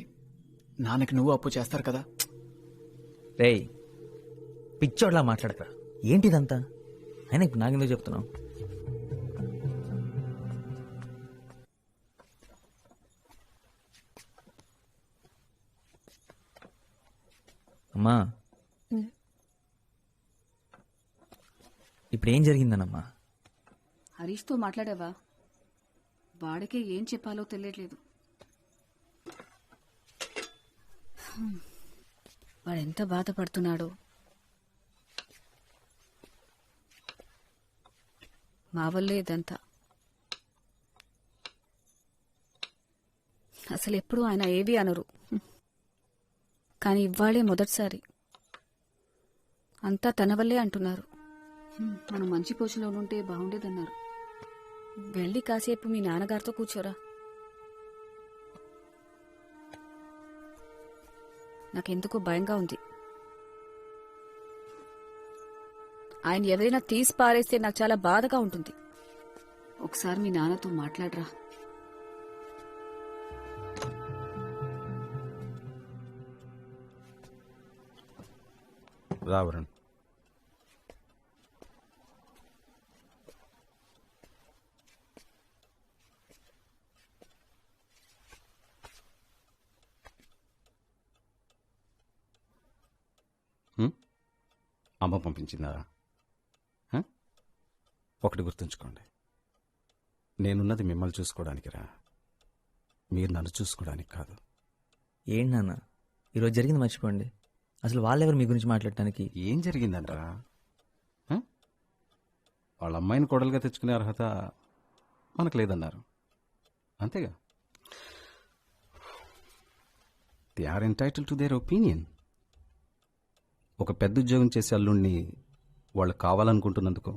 నాన్నకి నువ్వు అప్పు చేస్తారు కదా. రేయ్ పిచ్చోడ్లా మాట్లాడకరా. ఏంటిదంతా? అయినా ఇప్పుడు నాకెందుకు చెప్తున్నావు? అమ్మా ఇప్పుడు ఏం జరిగిందనమ్మా? హరీష్తో మాట్లాడావా? వాడికే ఏం చెప్పాలో తెలియట్లేదు. వాడెంత బాధపడుతున్నాడో. మా వల్లే ఇదంతా. అసలు ఎప్పుడూ ఆయన ఏవి అనరు, కానీ ఇవాళే మొదటిసారి అంతా తన వల్లే అంటున్నారు. మనం మంచి పొజిషన్లో ఉంటే బాగుండేదన్నారు. వెళ్ళి కాసేపు మీ నాన్నగారితో కూర్చోరా. నాకెందుకో భయంగా ఉంది. ఆయన ఎవరైనా తీసి పారేస్తే నాకు చాలా బాధగా ఉంటుంది. ఒకసారి మీ నాన్నతో మాట్లాడరా. రావరణ్, అమ్మ పంపించిందా? ఒకటి గుర్తుంచుకోండి, నేనున్నది మిమ్మల్ని చూసుకోవడానికి రా, మీరు నన్ను చూసుకోవడానికి కాదు. ఏంటి నాన్న ఈరోజు జరిగింది మర్చిపోండి. అసలు వాళ్ళెవరు మీ గురించి మాట్లాడటానికి? ఏం జరిగిందంటరా? వాళ్ళ అమ్మాయిని కోడలుగా తెచ్చుకునే అర్హత మనకు లేదన్నారు, అంతేగా. They are entitle to their opinion. ఒక పెద్ద ఉద్యోగం చేసే అల్లుణ్ణి వాళ్ళు కావాలనుకుంటున్నందుకు,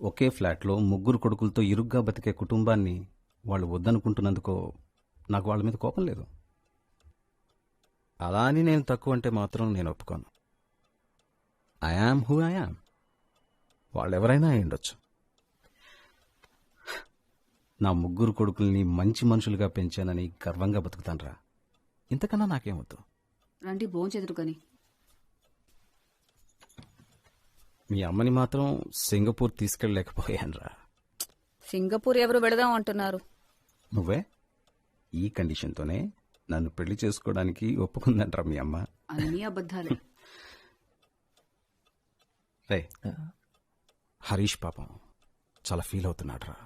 ఒకే ఫ్లాట్లో 3 కొడుకులతో ఇరుగ్గా బతికే కుటుంబాన్ని వాళ్ళు వద్దనుకుంటున్నందుకో నాకు వాళ్ళ మీద కోపం లేదు. అలా అని నేను తక్కువ అంటే మాత్రం నేను ఒప్పుకోను. I am who I am. వాళ్ళెవరైనా అయి ఉండొచ్చు. నా 3 కొడుకుల్ని మంచి మనుషులుగా పెంచానని గర్వంగా బతుకుతానరా. ఇంతకన్నా నాకేమొద్దు. రండి భోంచెదురు కానీ. మీ అమ్మని మాత్రం సింగపూర్ తీసుకెళ్ళలేకపోయానురా. సింగపూర్ ఎవరు వెళదాం అంటున్నారు? నువ్వే. ఈ కండిషన్తోనే నన్ను పెళ్లి చేసుకోవడానికి ఒప్పుకుందంటారా మీ అమ్మ? అన్నీ అబద్ధాలే. రే హరీష్ పాపం చాలా ఫీల్ అవుతున్నాడురా.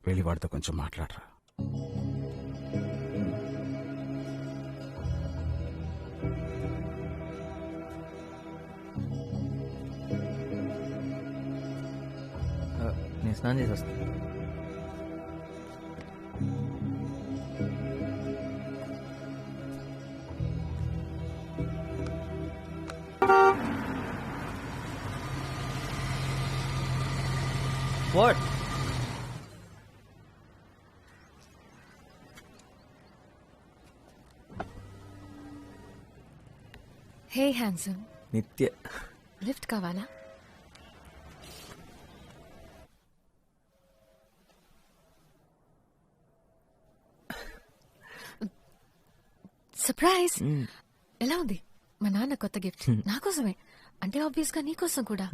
వెళ్ళి వాడితో కొంచెం మాట్లాడరా. నేను స్నానం చేసి వస్తాను. What? హే హ్యాండ్సమ్, నిత్య లిఫ్ట్ కావాలా? సర్ప్రైజ్! ఎలా ఉంది? మా నాన్న కొత్త గిఫ్ట్ నా కోసమే, అంటే ఆబ్వియస్ గా నీకోసం కూడా.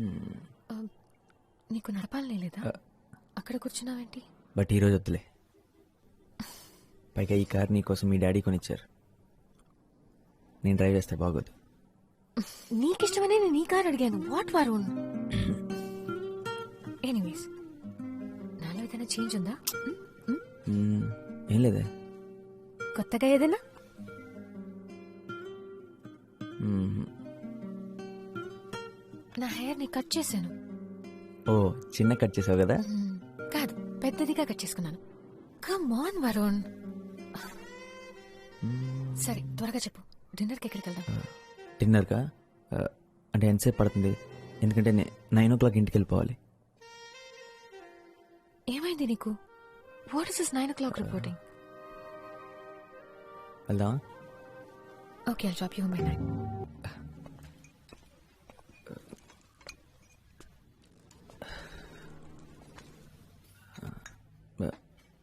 నీకు నడపాలనే లేదా? అక్కడ కూర్చున్నావేంటి? బట్ ఈరోజు వద్దులే. పైగా ఈ కార్ నీకోసం మీ డాడీ కొనిచ్చారు. నేను డ్రైవ్ చేస్తే బాగోదు. నీకిష్టమనే నేను నీ కార్ అడిగాను. వాట్ వరుణ్? ఎనీవేస్, నాలో ఏదైనా చేంజ్ ఉందా? ఏం లేదే. కొత్తగా ఏదైనా? నా హెయిర్ ని కట్ చేశాను. ఓ, చిన్న కట్ చేసావు కదా? కాదు, పెద్దదిగా కట్ చేసుకున్నాను. Come on Varun. సరే, త్వరగా చెప్పు. డిన్నర్కి ఎక్కడికి వెళ్దాం? డిన్నర్కా? అంటే ఎంతసేపు పడుతుంది? ఎందుకంటే 9 o'clock ఇంటికి వెళ్ళిపోవాలి. ఏమైంది నీకు? What is this 9 o'clock reporting? వెళ్దామా? Okay, I'll drop you home by 9.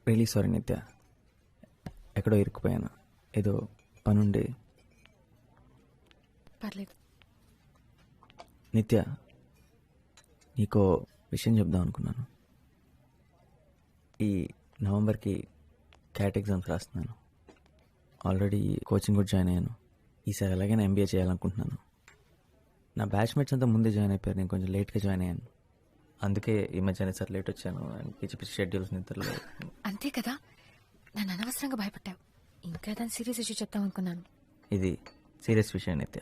Really sorry Nitya, ఎక్కడో ఇరుక్కుపోయాను. ఏదో పనుండి. పర్లేదు. నిత్య, నీకో విషయం చెప్దాం అనుకున్నాను. ఈ నవంబర్కి క్యాట్ ఎగ్జామ్స్ రాస్తున్నాను. ఆల్రెడీ కోచింగ్ కూడా జాయిన్ అయ్యాను. ఈసారి ఎలాగైనా MBA చేయాలనుకుంటున్నాను. నా బ్యాచ్మేట్స్ అంతా ముందే జాయిన్ అయిపోయారు, నేను కొంచెం లేట్గా జాయిన్ అయ్యాను. అందుకే ఈ మధ్య సార్ లేట్ వచ్చాను. పిచ్చి పిచ్చి షెడ్యూల్స్ నిద్రలో. అంతే కదా, నన్ను అనవసరంగా భయపడ్డావు. ఇంకా ఏదైనా సీరియస్ ఇష్యూ చెప్తాం అనుకున్నాను. ఇది సీరియస్ విషయం నిత్య.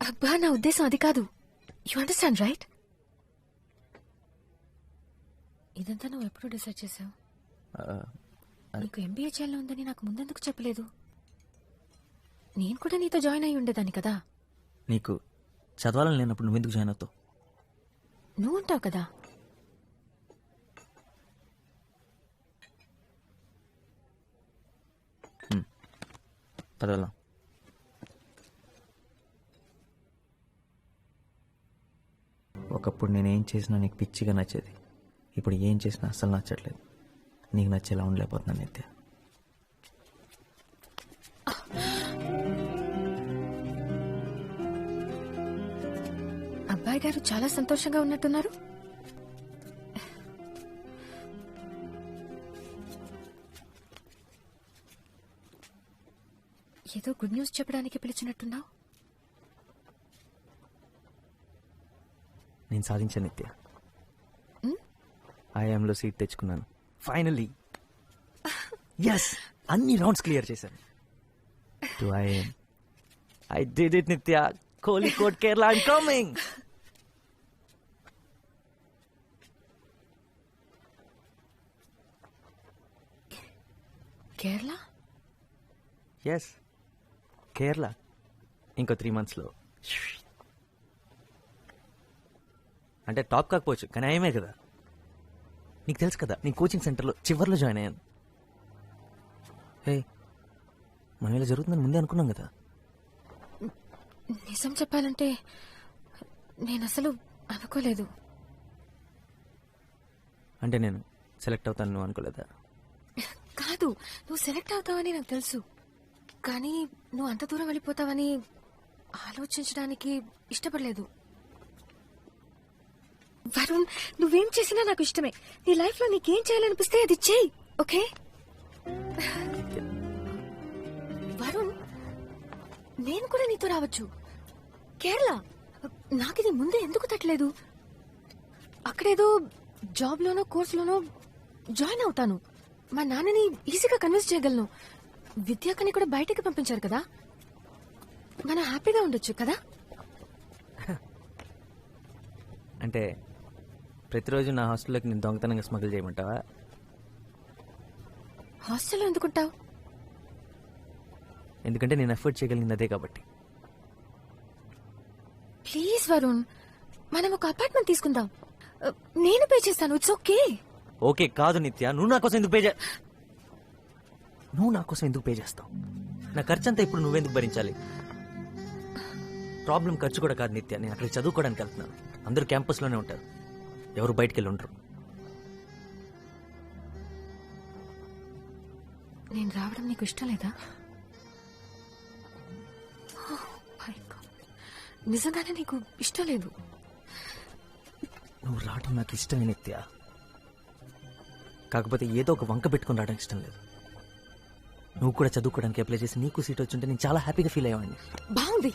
అబ్బా, నా ఉద్దేశం అది కాదు. You understand right? ఇదంతా నువ్వు ఎప్పుడు డిసైడ్ చేసావు? నీకు MBA చేయాలని ఉందని నాకు ముందెందుకు చెప్పలేదు? నేను కూడా నీతో జాయిన్ అయి ఉండేదాన్ని కదా. నీకు చదవాలని లేనప్పుడు నువ్వెందుకు జాయిన్ అవుతావు? నువ్వు ఉంటావు కదా. పదవెళ్దాం. ఒకప్పుడు నేనేం చేసినా నీకు పిచ్చిగా నచ్చేది. ఇప్పుడు ఏం చేసినా అస్సలు నచ్చట్లేదు. నీకు నచ్చేలా ఉండలేకపోతున్నాను నిత్య. అబ్బాయి గారు చాలా సంతోషంగా ఉన్నట్టున్నారు. ఏదో గుడ్ న్యూస్ చెప్పడానికి పిలిచినట్టున్నావు. నేను సాధించాను నిత్య. ఐఎంలో సీట్ తెచ్చుకున్నాను ఫైనలీ. ఎస్, అన్ని రౌండ్స్ క్లియర్ చేశాను. To IIM. I did it Nitya. Kozhikode, Kerala, I'm coming. Kerala? Yes, Kerala. ఇంకో 3 monthsలో. అంటే టాప్ కాకపోవచ్చు, కానీ ఆయమే కదా. నీకు తెలుసు కదా, నేను కోచింగ్ సెంటర్లో చివర్లో జాయిన్ అయ్యాను. హే, మనం ఇలా జరుగుతుందని ముందే అనుకున్నాం కదా. నిజం చెప్పాలంటే నేను అసలు అనుకోలేదు. అంటే నేను సెలెక్ట్ అవుతాను నువ్వు అనుకోలేదా? కాదు, నువ్వు సెలెక్ట్ అవుతావని నాకు తెలుసు, కానీ నువ్వు అంత దూరం వెళ్ళిపోతావని ఆలోచించడానికి ఇష్టపడలేదు. వరుణ్, నువ్వేం చేసినా నాకు ఇష్టమే. నీ లైఫ్ లో నీకేం చేయాలనిపిస్తే అది చెయ్యి, ఓకే? వరుణ్, నేను కూడా నీతో రావచ్చు కేరళ. నాకిది ముందే ఎందుకు తట్టలేదు? అక్కడేదో జాబ్ లోనో కోర్సులోనో జాయిన్ అవుతాను. మా నాన్నని ఈజీగా కన్విన్స్ చేయగలను. విద్యాకని కూడా బయటికి పంపించారు కదా. మనం హ్యాపీగా ఉండొచ్చు కదా. అంటే ప్రతిరోజు నా హాస్టల్లోకి నేను దొంగతనంగా స్మగుల్ చేయమంటావా? హాస్టల్లో ఎందుకుంటావు? ఎందుకంటే నేను ఎఫర్ట్ చేయగలిగింది అదే కాబట్టి. ప్లీజ్ వరుణ్, మనం ఒక అపార్ట్మెంట్ తీసుకుందాం. నేను పే చేస్తాను. It's okay. ఓకే కాదు నిత్య, నువ్వు నా కోసం ఎందుకు పే చేస్తావు? నా ఖర్చంతా ఇప్పుడు నువ్వెందుకు భరించాలి? ప్రాబ్లం ఖర్చు కూడా కాదు నిత్య, నేను అక్కడికి చదువుకోవడానికి వెళ్తున్నాను. అందరూ క్యాంపస్లోనే ఉంటారు, ఎవరు బయటికి వెళ్ళి ఉండరు. నేను రావడం నీకు ఇష్టం లేదా? నిజంగానే నీకు ఇష్టం లేదు? నువ్వు రావడం నాకు ఇష్టమే నిత్య, కాకపోతే ఏదో ఒక వంక పెట్టుకుని రావడం ఇష్టం లేదు. నువ్వు కూడా చదువుకోవడానికి అప్లై చేసి నీకు సీట్ వచ్చుంటే నేను చాలా హ్యాపీగా ఫీల్ అయ్యేవాడిని. బాగుంది.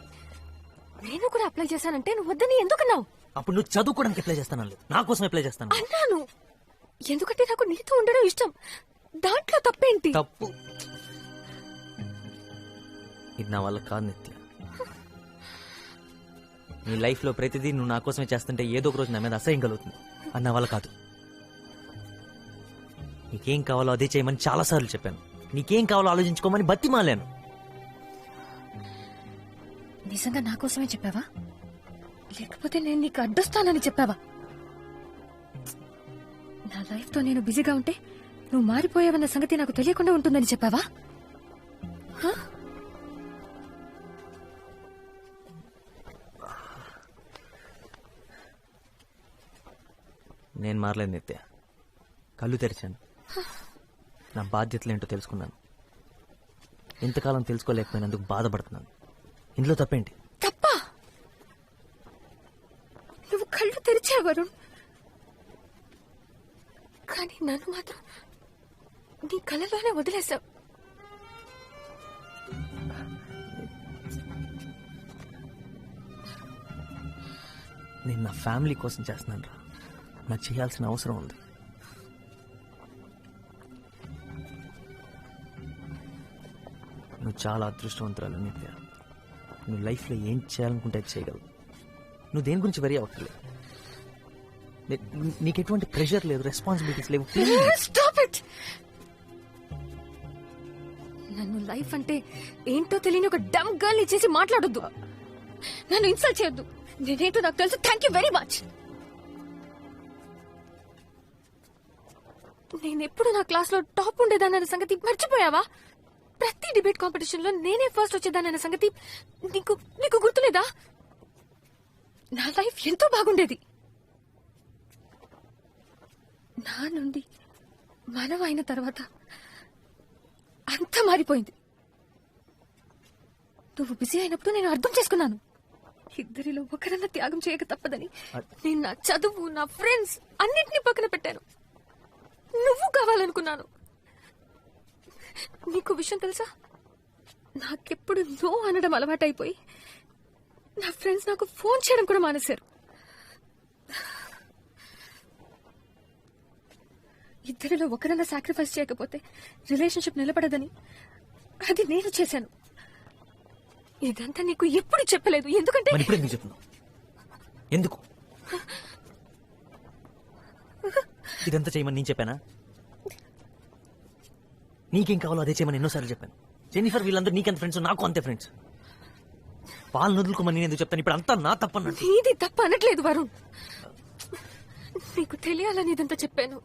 నేను కూడా అప్లై చేశానంటే నువ్వు వద్దని ఎందుకన్నావు? అప్పుడు నువ్వు చదువుకోవడానికి అప్లై చేస్తాను, నా కోసం అప్లై చేస్తాను అన్నాను. ఎందుకంటే నాకు నీతో ఉండడం ఇష్టం. దాంట్లో తప్పేంటి? తప్పు ఇది నా వల్ల కాదు నిత్య. నీ లైఫ్ లో ప్రతిదీ నువ్వు నా కోసమే చేస్తుంటే ఏదో ఒక రోజు నా మీద అసహ్యం కలుగుతుంది. అది నా వల్ల కాదు. నీకేం కావాలో అదే చేయమని చాలాసార్లు చెప్పాను. నీకేం కావాలో ఆలోచించుకోమని బతిమాలాను. నిజంగా నా కోసమే చెప్పావా, లేకపోతే నేను నీకు అడ్డొస్తానని చెప్పావా? నా లైఫ్ తో నేను బిజీగా ఉంటే నువ్వు మారిపోయావన్న సంగతి నాకు తెలియకుండా ఉంటుందని చెప్పావా? నేను మారలేదు నిత్య, కళ్ళు తెరిచాను. నా బాధ్యతలు ఏంటో తెలుసుకున్నాను. ఇంతకాలం తెలుసుకోలేకపోయినందుకు బాధపడుతున్నాను. ఇందులో తప్పేంటి? తప్ప? నువ్వు కళ్ళు తెరిచావరు, కానీ నన్ను మాత్రం నీ కళ్ళలోనే వదిలేశావు. నేను నా ఫ్యామిలీ కోసం చేస్తున్నాను రా. నాకు చేయాల్సిన అవసరం ఉంది. నువ్వు చాలా అదృష్టవంతురాలు నిత్య. నువ్వు లైఫ్లో ఏం చేయాలనుకుంటే అది చేయగలవు. నువ్వు దేని గురించి వరీ అవ్వట్లేదు. నీకు ఎటువంటి ప్రెషర్ లేదు, రెస్పాన్సిబిలిటీస్ లేవు. Stop it! నన్ను లైఫ్ అంటే ఏంటో తెలియని ఒక డమ్ గర్ల్ చేసి మాట్లాడొద్దు. నన్ను ఇన్సల్ట్ చేయొద్దు. నేనేంటో నాకు తెలుసు. Thank you very much. నేనెప్పుడు నా క్లాస్ లో టాప్ ఉండేదానన్న సంగతి మర్చిపోయావా? ప్రతి డిబేట్ కాంపిటీషన్ లో నేనే ఫస్ట్ వచ్చేదానన్న సంగతి నీకు గుర్తులేదా? నా లైఫ్ ఎంతో బాగుండేది. నా నుండి మనం అయిన తర్వాత అంతా మారిపోయింది. నువ్వు బిజీ అయినప్పుడు నేను అర్థం చేసుకున్నాను. ఇద్దరిలో ఒకరన్నా త్యాగం చేయక తప్పదని నేను నా చదువు, నా ఫ్రెండ్స్ అన్నిటినీ పక్కన పెట్టాను. నువ్వు కావాలనుకున్నాను. నీకు విషయం తెలుసా, నాకెప్పుడు నో అనడం అలవాటైపోయి నా ఫ్రెండ్స్ నాకు ఫోన్ చేయడం కూడా మానేశారు. ఇద్దరిలో ఒకరన్నా సాక్రిఫైస్ చేయకపోతే రిలేషన్షిప్ నిలబడదని అది నేను చేశాను. ఇదంతా నీకు ఎప్పుడు చెప్పలేదు. ఎందుకంటే ఎందుకు ఇదంతా చేయమని నేను చెప్పానా? నీకేం కావాలో అదే చేయమని ఎన్నోసార్లు చెప్పాను. జెన్నిఫర్ వీళ్ళందరూ నీకెంత ఫ్రెండ్స్, నాకు అంతే ఫ్రెండ్స్. వాళ్ళని వదులుకోమని నేను ఎందుకు చెప్తాను? ఇప్పుడు అంతా నా తప్పన్నట్టు. ఇది తప్ప అనట్లేదు వరుణ్. నీకు తెలియాలని ఇదంతా చెప్పాను.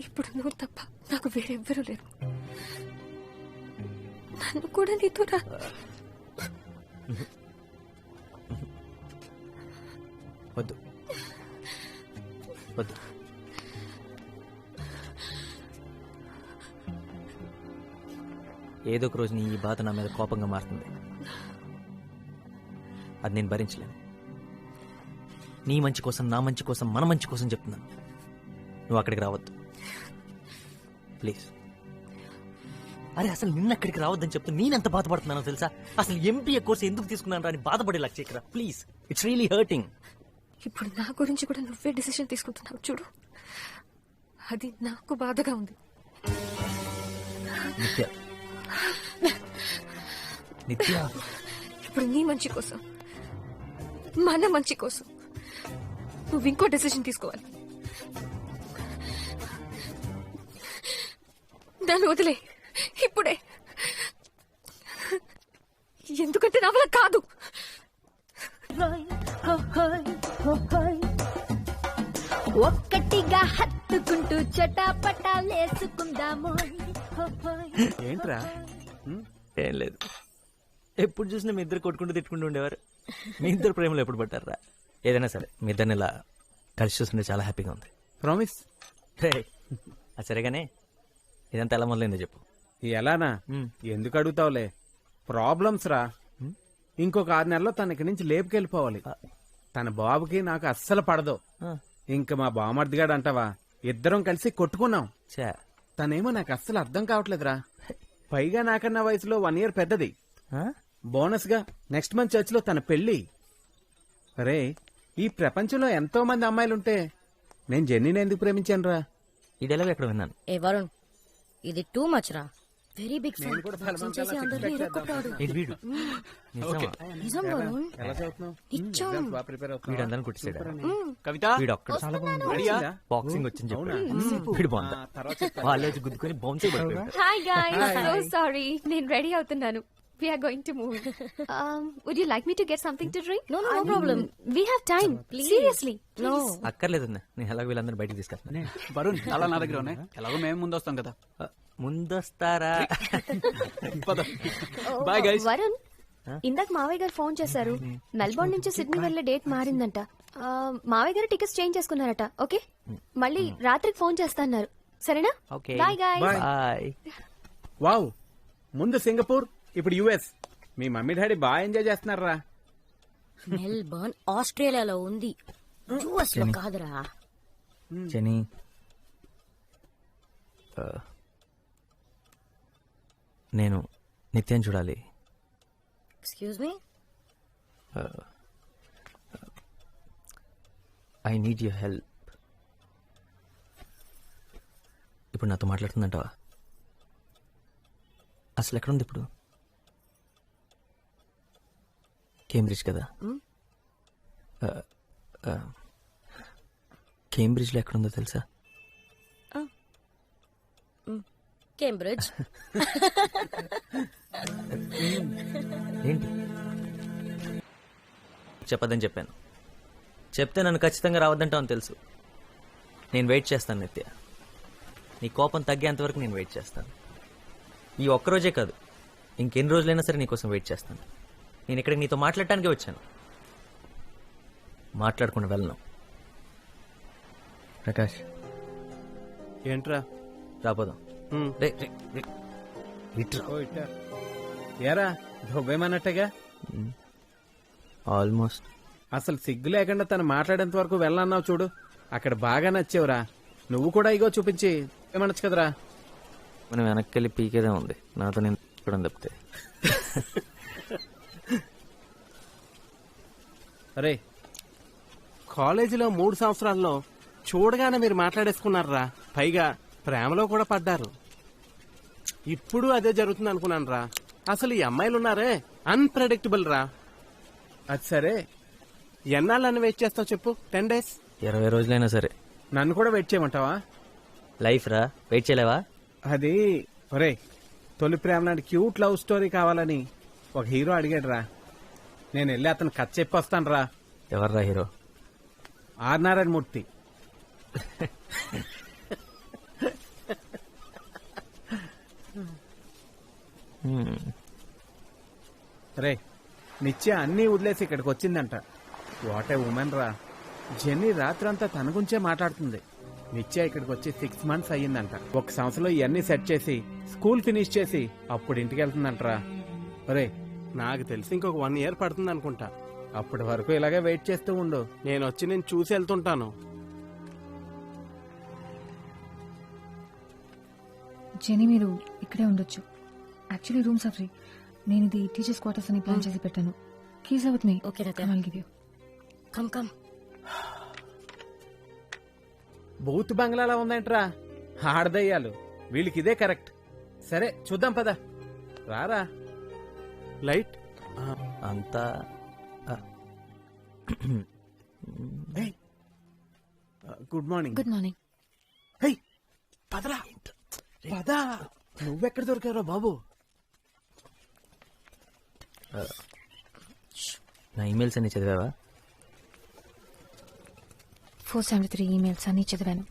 ఇప్పుడు నువ్వు తప్ప నాకు వేరెవ్వరూ లేరు. నన్ను కూడా నీతో వద్దు వద్దు. ఏదో ఒక రోజు నీ ఈ బాధ నా మీద కోపంగా మారుతుంది. అది నేను భరించలేను. నీ మంచి కోసం, నా మంచి కోసం, మన మంచి కోసం చెప్తున్నాను. నువ్వు అక్కడికి రావద్దు ప్లీజ్. అరే అసలు నిన్న అక్కడికి రావద్దని చెప్తూ నేనెంత బాధపడుతున్నానో తెలుసా? అసలు ఎంపీఏ కోర్స్ ఎందుకు తీసుకున్నాను అని బాధపడేలా చేయకరా ప్లీజ్. It's really hurting. ఇప్పుడు నా గురించి కూడా నువ్వే డిసిషన్ తీసుకుంటున్నావు చూడు. అది నాకు బాధగా ఉంది. నిత్య నిత్య ఇప్పుడు నీ మంచి కోసం, మన మంచి కోసం నువ్వు ఇంకో డెసిషన్ తీసుకోవాలి. నన్ను వదిలే ఇప్పుడే, ఎందుకంటే నా వల్ల కాదు. ఒక్కటిగా హత్తుకుంటూ చటాపటాలేసుకుందాము. ఏంట్రా? ఏం లేదు, ఎప్పుడు చూసినా మీ ఇద్దరు కొట్టుకుంటూ తిట్టుకుంటూ ఉండేవారు. మీ ఇద్దరు ప్రేమలో ఎప్పుడు పట్టారా? ఏదైనా సరే మీ ఇద్దరిని ఇలా కలిసి చూస్తుంటే చాలా హ్యాపీగా ఉంది. ప్రామిస్. అది సరేగానే ఇదంతా ఎలా మొదలైందో చెప్పు. ఎలానా? ఎందుకు అడుగుతావులే, ప్రాబ్లమ్స్ రా. ఇంకొక 6 నెలల్లో తన ఇక్కడి నుంచి లేపుకెళ్ళిపోవాలి. తన బాబుకి నాకు అస్సలు పడదు. ఇంక మా బామర్దిగాడు అంటావా, ఇద్దరం కలిసి కొట్టుకున్నాం. తనేమో నాకు అస్సలు అర్థం కావట్లేదురా. పైగా నాకన్నా వయసులో 1 year పెద్దది. బోనస్ గా నెక్స్ట్ మంత్ చర్చ్ లో తన పెళ్లి. అరే, ఈ ప్రపంచంలో ఎంతో మంది అమ్మాయిలుంటే నేను జెన్నీని ఎందుకు ప్రేమించాను రా? ఈ డైలాగ్ ఎక్కడ విన్నాను. ఏ వరుణ్, ఇది టూ మచ్ రా. Very big fan. నిజం వరుణ్, నిజం. వీడందరిని కుట్టిసాడా? కవిత, వీడు ఒక్కడు బాక్సింగ్ వచ్చింది చెప్పాడు. వీడు బాగుందా? వాళ్ళు వచ్చి గుద్దుకొని బౌన్స్ అయిపోయాడు. హాయ్ గైస్, సో సారీ, నేను రెడీ అవుతున్నాను. We are going to move. Would you like me to get something to drink? No problem. We have time. Seriously. No. అక్కర్లేదు, నేను ఎలాగో వీళ్ళందరూ బయటకు తీసుకెళ్తాను. వరుణ్, అలా నా దగ్గర ఉన్నాయి. ఎలాగో మేము ముందు వస్తాం కదా. ముందొస్తారా? Bye guys. వరుణ్, ఇందాక మావయ్య గారు ఫోన్ చేశారు. మెల్బోర్న్ నుంచి సిడ్నీ వెళ్లే డేట్ మారిందంట. మావయ్య గారు టికెట్స్ చేంజ్ చేసుకున్నారట. ఓకే, మళ్ళీ రాత్రికి ఫోన్ చేస్తాన్నారు. సరేనా? Bye guys. బాయ్. వావ్, ముందు సింగపూర్, ఇప్పుడు యుఎస్. మీ మమ్మీ డాడీ బాగా ఎంజాయ్ చేస్తున్నారా? మెల్బర్న్ ఆస్ట్రేలియాలో ఉంది, యుఎస్ లో కాదురా. జెనీ, నేను నిత్యం చూడాలి. Excuse me. I need your help. ఇప్పుడు నాతో మాట్లాడుతుందంటావా? అసలు ఎక్కడుంది ఇప్పుడు? కేంబ్రిడ్జ్ కదా. కేంబ్రిడ్జ్లో ఎక్కడుందో తెలుసా? కేంబ్రిడ్జ్. ఏంటి చెప్పదని చెప్పాను. చెప్తే నన్ను ఖచ్చితంగా రావద్దంటావు అని తెలుసు. నేను వెయిట్ చేస్తాను నిత్య. నీ కోపం తగ్గేంత వరకు నేను వెయిట్ చేస్తాను. ఈ ఒక్కరోజే కాదు, ఇంకెన్ని రోజులైనా సరే నీకోసం వెయిట్ చేస్తాను. నేను ఇక్కడికి నీతో మాట్లాడటానికే వచ్చాను, మాట్లాడకుండా వెళ్ళను. ప్రకాష్, ఏంట్రా? రాపోదాం. ఏరా, దుబ్బేమన్నట్టుగా. ఆల్మోస్ట్. అసలు సిగ్గు లేకుండా తను మాట్లాడేంత వరకు వెళ్ళన్నావు చూడు, అక్కడ బాగా నచ్చావురా. నువ్వు కూడా ఇగో చూపించి ఏమనొచ్చు కదరా. మనం వెనక్కి వెళ్ళి పీకేదే ఉంది, నాతో నేను చెప్పడం తప్పితే. అరే, కాలేజీలో 3 సంవత్సరాల్లో చూడగానే మీరు మాట్లాడేసుకున్నారా. పైగా ప్రేమలో కూడా పడ్డారు. ఇప్పుడు అదే జరుగుతుంది అనుకున్నాను రా. అసలు ఈ అమ్మాయిలు ఉన్నారే, అన్ప్రెడిక్టబుల్ రా. అది సరే, ఎన్నాళ్ళని వెయిట్ చేస్తావు చెప్పు? 10 days? 20 రోజులైనా సరే. నన్ను కూడా వెయిట్ చేయమంటావా? లైఫ్ రా, వెయిట్ చేయలేవా? అది ఒరే, తొలి ప్రేమ లాంటి క్యూట్ లవ్ స్టోరీ కావాలని ఒక హీరో అడిగాడు రా. నేను వెళ్ళి అతను కథ చెప్పి వస్తాను రా. ఎవర్రా హీరో? ఆర్ నారాయణ మూర్తి. రే, నిత్య అన్నీ వదిలేసి ఇక్కడికి వచ్చిందంట. వాట్ ఏ ఉమెన్ రా. జెన్నీ రాత్రంతా తన గురించే మాట్లాడుతుంది. నిత్య ఇక్కడికి వచ్చి 6 months అయ్యిందంట. 1 సంవత్సరంలో ఇవన్నీ సెట్ చేసి స్కూల్ ఫినిష్ చేసి అప్పుడు ఇంటికి వెళ్తుందంటరా. రే, నాకు తెలిసి ఇంకొక 1 year పడుతుంది అనుకుంటా. అప్పటి వరకు ఇలాగే వెయిట్ చేస్తూ ఉండు. నేను వచ్చి నేను చూసి వెళ్తుంటాను. జెనీ, మీరు ఇక్కడే ఉండొచ్చు. Actually rooms are free. నేను ఇది టీచర్స్ క్వార్టర్స్ అని ప్లాన్ చేసి పెట్టాను. Keys with me. Okay Ratna. I'll give you. Come come. బూత్ బంగ్లాలా ఉందేంట్రా, ఆడదయ్యాలు. వీళ్ళకి ఇదే కరెక్ట్. సరే చూద్దాం పద. రారా. లైట్ అంతా గుడ్ మార్నింగ్. Good morning. పదరా పదా. నువ్వెక్కడ దొరికారో బాబు? నా ఈమెయిల్స్ అన్ని చదివావా? 473 ఈమెయిల్స్ అన్ని చదివాను.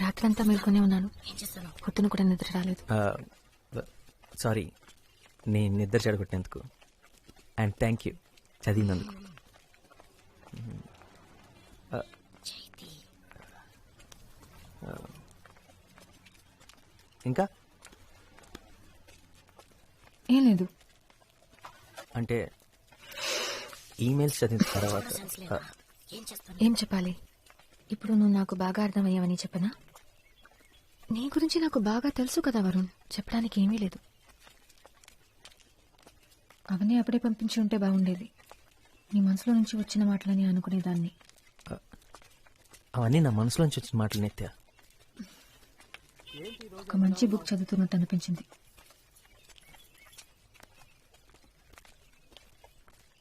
రాత్రంతా మేల్కొనే ఉన్నాను. పొద్దున కూడా నిద్ర రాలేదు. సారీ, నేను నిద్ర చెడగొట్టినందుకు. అండ్ థ్యాంక్ యూ చదివినందుకు. ఇంకా ఏం లేదు. అంటే ఈమెయిల్స్ చదివిన తర్వాత ఏం చెప్పాలి? ఇప్పుడు నువ్వు నాకు బాగా అర్థమయ్యావని చెప్పనా? నీ గురించి నాకు బాగా తెలుసు కదా వరుణ్, చెప్పడానికి ఏమీ లేదు. అవన్నీ అప్పుడే పంపించి ఉంటే బాగుండేది. నీ మనసులో నుంచి వచ్చిన మాటలని అనుకునేదాన్ని. అవన్నీ నా మనసులోంచి వచ్చిన మాటలు నిత్య. ఒక మంచి బుక్ చదువుతున్నట్టు అనిపించింది.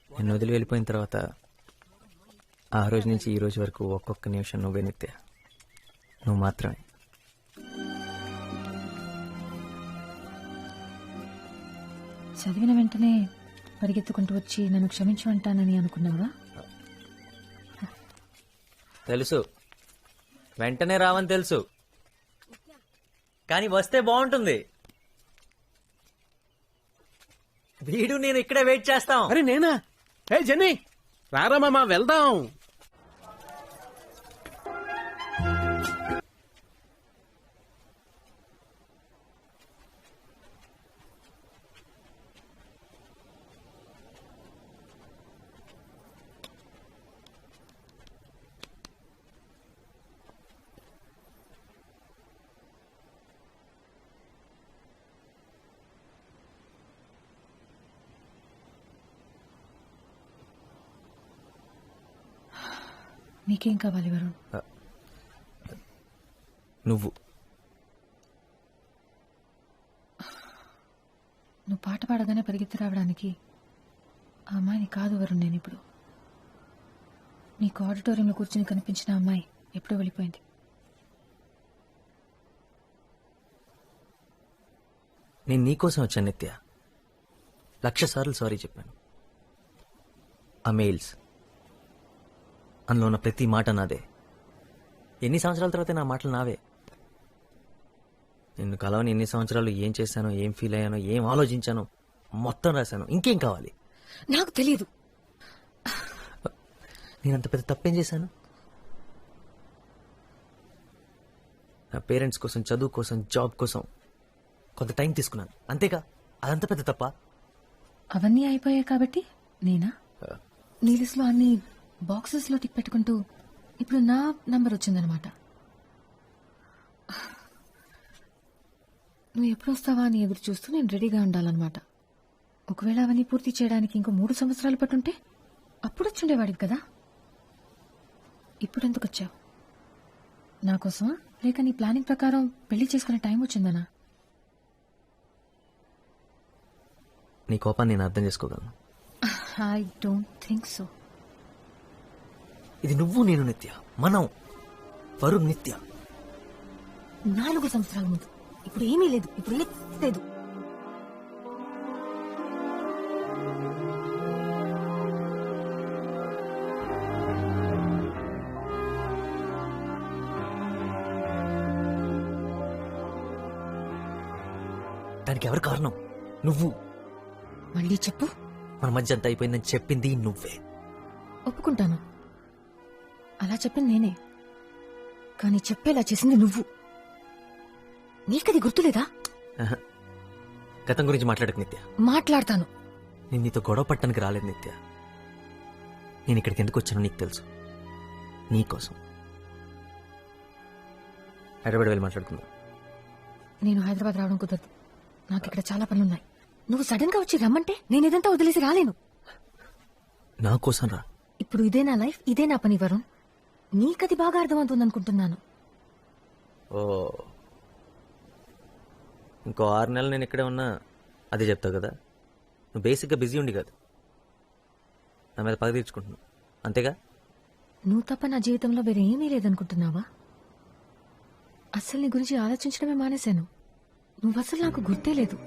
నిన్ను వదిలి వెళ్ళిపోయిన తర్వాత ఆ రోజు నుంచి ఈ రోజు వరకు ఒక్కొక్క నిమిషం నువ్వే నిత్య, నువ్వు మాత్రమే. చదివిన వెంటనే పరిగెత్తుకుంటూ వచ్చి నన్ను క్షమించమంటానని అనుకున్నావా? తెలుసు, వెంటనే రావని తెలుసు, కానీ వస్తే బాగుంటుంది. వీడు నేను ఇక్కడే వెయిట్ చేస్తాం. అరే నేనా? ఏ జెన్నీ రారా మామ, వెళ్దాం. నీకేం కావాలి వరుణ్? నువ్వు పాట పాడగానే పరిగెత్తి రావడానికి ఆ అమ్మాయిని కాదు వరుణ్. నేను ఇప్పుడు నీకు ఆడిటోరియంలో కూర్చుని కనిపించిన అమ్మాయి ఎప్పుడో వెళ్ళిపోయింది. నేను నీకోసం వచ్చాను నిత్య. 1,00,000 సార్లు సారీ చెప్పాను. ఆ మెయిల్స్, అందులో ఉన్న ప్రతి మాట నాదే. ఎన్ని సంవత్సరాల తర్వాత నా మాటలు నావే. నిన్ను కలవని ఎన్ని సంవత్సరాలు ఏం చేశానో, ఏం ఫీల్ అయ్యానో, ఏం ఆలోచించానో మొత్తం రాశాను. ఇంకేం కావాలి? నాకు తెలియదు. నేనంత పెద్ద తప్పేం చేశాను? నా పేరెంట్స్ కోసం, చదువు కోసం, జాబ్ కోసం కొంత టైం తీసుకున్నాను, అంతేగా. అదంత పెద్ద తప్ప? అవన్నీ అయిపోయాయి కాబట్టి నేనా నీ లిస్ట్లో అన్ని బాక్సెస్ లో టిక్ పెట్టుకుంటూ ఇప్పుడు నా నంబర్ వచ్చిందనమాట. నువ్వు ఎప్పుడు వస్తావా అని ఎదురు చూస్తూ నేను రెడీగా ఉండాలన్నమాట. ఒకవేళ అవన్నీ పూర్తి చేయడానికి ఇంకో 3 సంవత్సరాలు పట్టుంటే అప్పుడు వచ్చుండేవాడివి కదా. ఇప్పుడు ఎందుకు వచ్చావు? నా కోసమా, లేక నీ ప్లానింగ్ ప్రకారం పెళ్లి చేసుకునే టైం వచ్చిందనా? నీ కోపాన్ని నేను అర్థం చేసుకోగలను. I don't think so. ఇది నువ్వు నేను నిత్య, మనం వరుణ్ నిత్య. 4 సంవత్సరాల ముందు. ఇప్పుడు ఏమీ లేదు. ఇప్పుడు లేదు. దానికి ఎవరు కారణం? నువ్వు. మళ్ళీ చెప్పు. మన మధ్య అంతా అయిపోయిందని చెప్పింది నువ్వే. ఒప్పుకుంటాను, అలా చెప్పింది నేనే. కానీ చెప్పేలా చేసింది నువ్వు. నీకది గుర్తులేదా? గతం గురించి మాట్లాడకు నిత్య. మాట్లాడతాను. నేను నీతో గొడవ పట్టడానికి రాలేదు నిత్య. నేను ఇక్కడికి ఎందుకు వచ్చానో నీకు తెలుసు. నీకోసం. హైదరాబాద్ వెళ్ళి మాట్లాడుకుందాం. నేను హైదరాబాద్ రావడం కుదరదు. నాకు ఇక్కడ చాలా పనులున్నాయి. నువ్వు సడన్ గా వచ్చి రమ్మంటే నేను ఇదంతా వదిలేసి రాలేను. నా కోసం రా. ఇప్పుడు ఇదే నా లైఫ్, ఇదే నా పని వరుణ్. నీకది బాగా అర్థమవుతుంది అనుకుంటున్నాను. ఓ, ఇంకో 6 నెలలు నేను ఇక్కడే ఉన్నా అదే చెప్తావు కదా. నువ్వు బేసిక్గా బిజీ ఉండి కాదు, నా మీద పగ తీర్చుకుంటున్నావు, అంతేగా. నువ్వు తప్ప నా జీవితంలో వేరే ఏమీ లేదనుకుంటున్నావా? అసలు నీ గురించి ఆలోచించడమే మానేశాను. నువ్వు అసలు నాకు గుర్తే లేదు.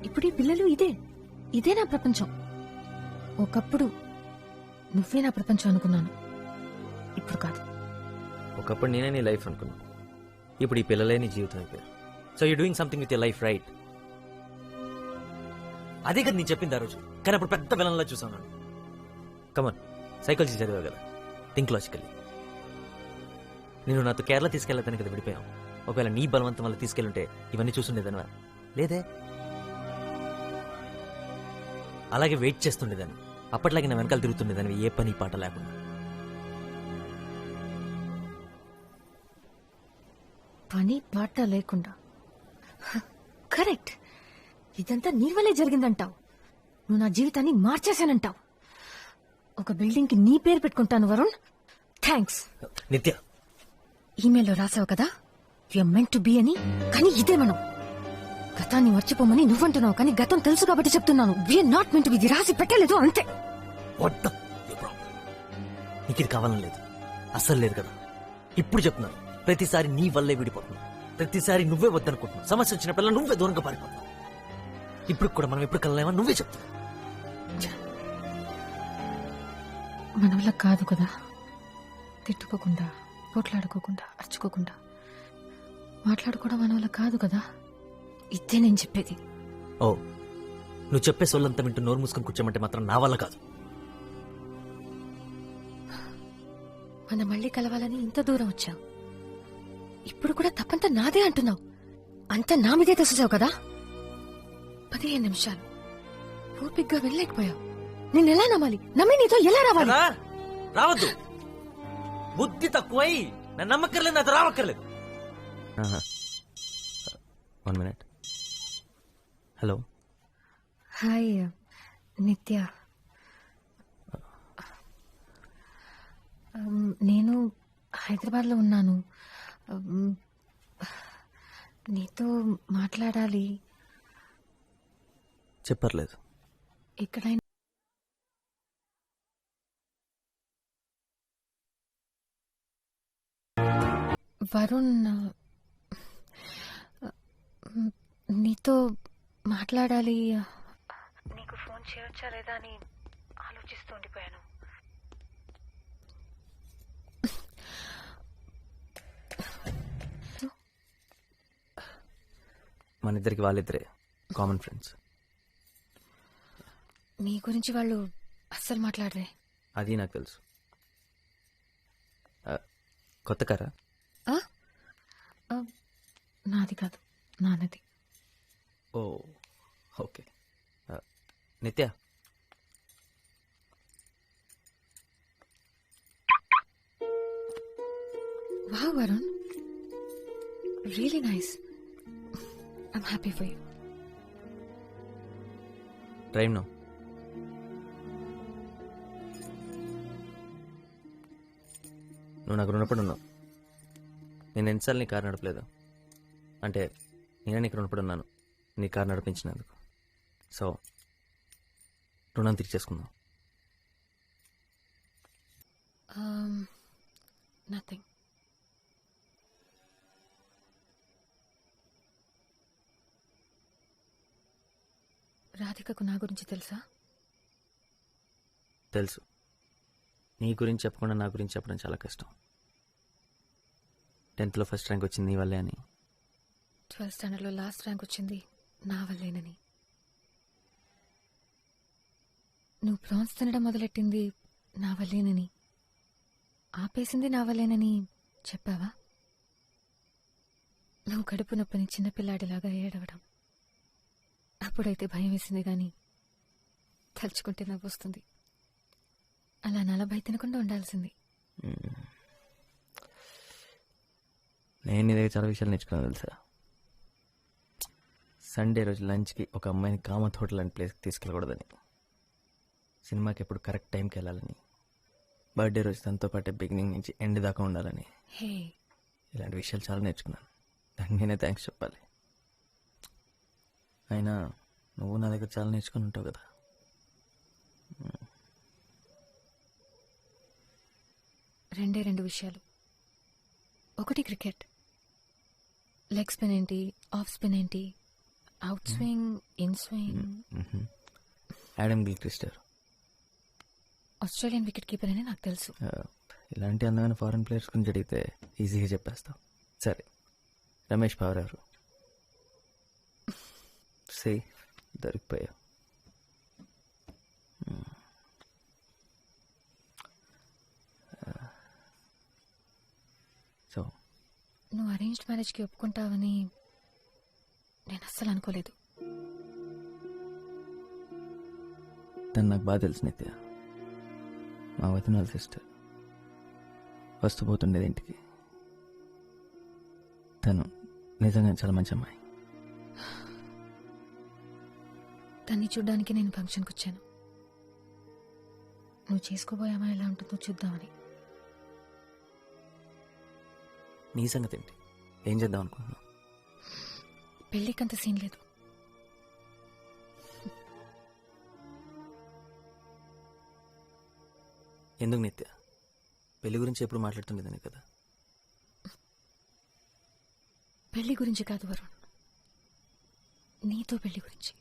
ఇప్పుడు ఈ పిల్లలు ఇదే నా ప్రపంచం. ఒకప్పుడు నువ్వే నా ప్రపంచం అనుకున్నాను, ఇప్పుడు కాదు. ఒకప్పుడు నేనే నీ లైఫ్ అనుకున్నా, ఇప్పుడు ఈ పిల్లలే నీ జీవితం అయిపోయారు. So you doing something with your life, right? అదే కదా నేను చెప్పింది ఆ రోజు, కానీ అప్పుడు పెద్ద విలన్లా చూసాను. కమన్, సైకాలజీ చదివావు కదా, థింక్ లాజికల్లీ. నేను నాతో కేరళ తీసుకెళ్ళదని కదా విడిపోయాం. ఒకవేళ నీ బలవంతం వల్ల తీసుకెళ్ళుంటే ఇవన్నీ చూస్తుండేదానివా? లేదే. అలాగే వెయిట్ చేస్తుండేదాన్ని, అప్పట్లాగే నా వెనకాల తిరుగుతుండేదాన్ని, ఏ పని పాట లేకుండా. పని పాట లేకుండా? కరెక్ట్. ఇదంతా నీ వల్లే జరిగిందంటావు. నువ్వు నా జీవితాన్ని మార్చేశానంటావు. ఒక బిల్డింగ్ కి నీ పేరు పెట్టుకుంటాను వరుణ్. థ్యాంక్స్. నిత్య, ఈమెయిల్లో రాసావు కదా యూఆర్ మెంట్ టు బి అని, కానీ ఇదే మనం. గతాన్ని మర్చిపోమని నువ్వంటున్నావు, కానీ గతం తెలుసు కాబట్టి చెప్తున్నాను. We are not meant to be. రాసి పెట్టలేదు అంతే. నీకు ఇది కావాలని లేదు, అస్సలు లేదు కదా. ఇప్పుడు చెప్తున్నాను, ప్రతిసారి నీ వల్లే విడిపోతున్నావు, ప్రతిసారి నువ్వే వద్దనుకుంటున్నావు. సమస్య వచ్చినప్పుడల్లా నువ్వే దూరంగా పారిపోతున్నావు. ఇప్పుడు కూడా మనం ఎప్పుడు కలలేమో నువ్వే చెప్తావు. మన వల్ల కాదు కదా, తిట్టుకోకుండా, పోట్లాడుకోకుండా, అరుచుకోకుండా మాట్లాడుకోవడం మన వల్ల కాదు కదా. ఇదే నేను చెప్పేది. ఓ, నువ్వు చెప్పే సొల్లంతా వింటూ నోరు మూసుకొని కూర్చోమంటే మాత్రం నా వల్ల కాదు. మనం మళ్ళీ కలవాలని ఇంత దూరం వచ్చావు, ఇప్పుడు కూడా తప్పంతా నాదే అంటున్నావు. అంతా నా మీదే తెచ్చావు కదా. 15 నిమిషాలు ఓపిగ్గా వెళ్ళలేకపోయావు. నేను ఎలా నమ్మాలి? నమ్మి నీతో ఎలా రావాలి? రావద్దు, బుద్ధి తక్కువై నా నమ్మక్కర్లేదు, నాతో రావక్కర్లేదు. 1 minute. హలో. హాయ్ నిత్య. నేను హైదరాబాద్లో ఉన్నాను. నీతో మాట్లాడాలి. చెప్పర్లేదు. ఎక్కడైనా వరుణ్, నీతో మాట్లాడాలి. నీకు ఫోన్ చేయొచ్చా లేదా అని ఆలోచిస్తూ ఉండిపోయాను. మన ఇద్దరికి వాళ్ళిద్దరే కామన్ ఫ్రెండ్స్. నీ గురించి వాళ్ళు అస్సలు మాట్లాడరే. అది నాకు తెలుసు. కొత్త కారా? నాది కాదు, నాన్నది. Oh okay. Nitya, wow Varun, really nice. I'm happy for you. Drive no. నువ్వు నాకు రుణపడి ఉన్నావు. నేను ఎన్నిసార్లు నీ కారు నడపలేదు. అంటే నేనే నీకు రుణపడి ఉన్నాను నీ కారు నడిపించినందుకు. సో రుణం తీర్చేసుకుందాం. నథింగ్. రాధికకు నా గురించి తెలుసా? తెలుసు. నీ గురించి చెప్పకుండా నా గురించి చెప్పడం చాలా కష్టం. 10th ఫస్ట్ ర్యాంక్ వచ్చింది నీ వల్లే అని. 12th స్టాండర్డ్లో లాస్ట్ ర్యాంక్ వచ్చింది నా వల్లేనని. నువ్వు ప్రాన్స్ తినడం మొదలెట్టింది నా వల్లేనని, ఆపేసింది నా వల్లేనని చెప్పావా? నువ్వు కడుపు నొప్పిని చిన్నపిల్లాడిలాగా ఏడవడం అప్పుడైతే భయం వేసింది, కానీ తలుచుకుంటే నవ్వొస్తుంది. అలా 40 తినకుండా ఉండాల్సింది. నేను నీ దగ్గర చాలా విషయాలు నేర్చుకున్నాను తెలుసా. సండే రోజు లంచ్కి ఒక అమ్మాయిని కామత్ హోటల్ లాంటి ప్లేస్కి తీసుకెళ్ళకూడదని, సినిమాకి ఎప్పుడు కరెక్ట్ టైంకి వెళ్ళాలని, బర్త్డే రోజు తనతో పాటే బిగినింగ్ నుంచి ఎండ్ దాకా ఉండాలని, ఇలాంటి విషయాలు చాలా నేర్చుకున్నాను. దానికి నేనే థ్యాంక్స్ చెప్పాలి. అయినా నువ్వు నా దగ్గర చాలా నేర్చుకుని ఉంటావు కదా. రెండు విషయాలు. ఒకటి క్రికెట్. లెగ్ స్పిన్ ఏంటి, ఆఫ్ స్పిన్ ఏంటి, out swing, in swing. Adam గిల్క్రిస్టర్ ఆస్ట్రేలియన్ వికెట్ కీపర్ అని నాకు తెలుసు. ఇలాంటి అందమైన ఫారెన్ ప్లేయర్స్ గురించి అడిగితే ఈజీగా చెప్పేస్తాం. సరే, రమేష్ పవర్ ఎవరు? సే దొరికిపోయా. సో నువ్వు అరేంజ్డ్ మ్యారేజ్కి ఒప్పుకుంటావని నేను అస్సలు అనుకోలేదు. తను నాకు బాగా తెలుసు నిత్య. మా వదిన వాళ్ళ సిస్టర్. వస్తూ పోతుండేది ఇంటికి. తను నిజంగా చాలా మంచి అమ్మాయి. తన్ని చూడ్డానికి నేను ఫంక్షన్కి వచ్చాను. నువ్వు చేసుకోబోయే అమ్మాయి ఎలా ఉంటుందో చూద్దామని. నీ సంగతి ఏంటి? ఏం చేద్దాం అనుకుంటున్నావు? పెళ్ళికంత సీన్ లేదు. ఎందుకు నిత్య? పెళ్లి గురించి ఎప్పుడు మాట్లాడుతుండేదాన్ని కదా. పెళ్లి గురించి కాదు వరుణ్, నీతో పెళ్లి గురించి.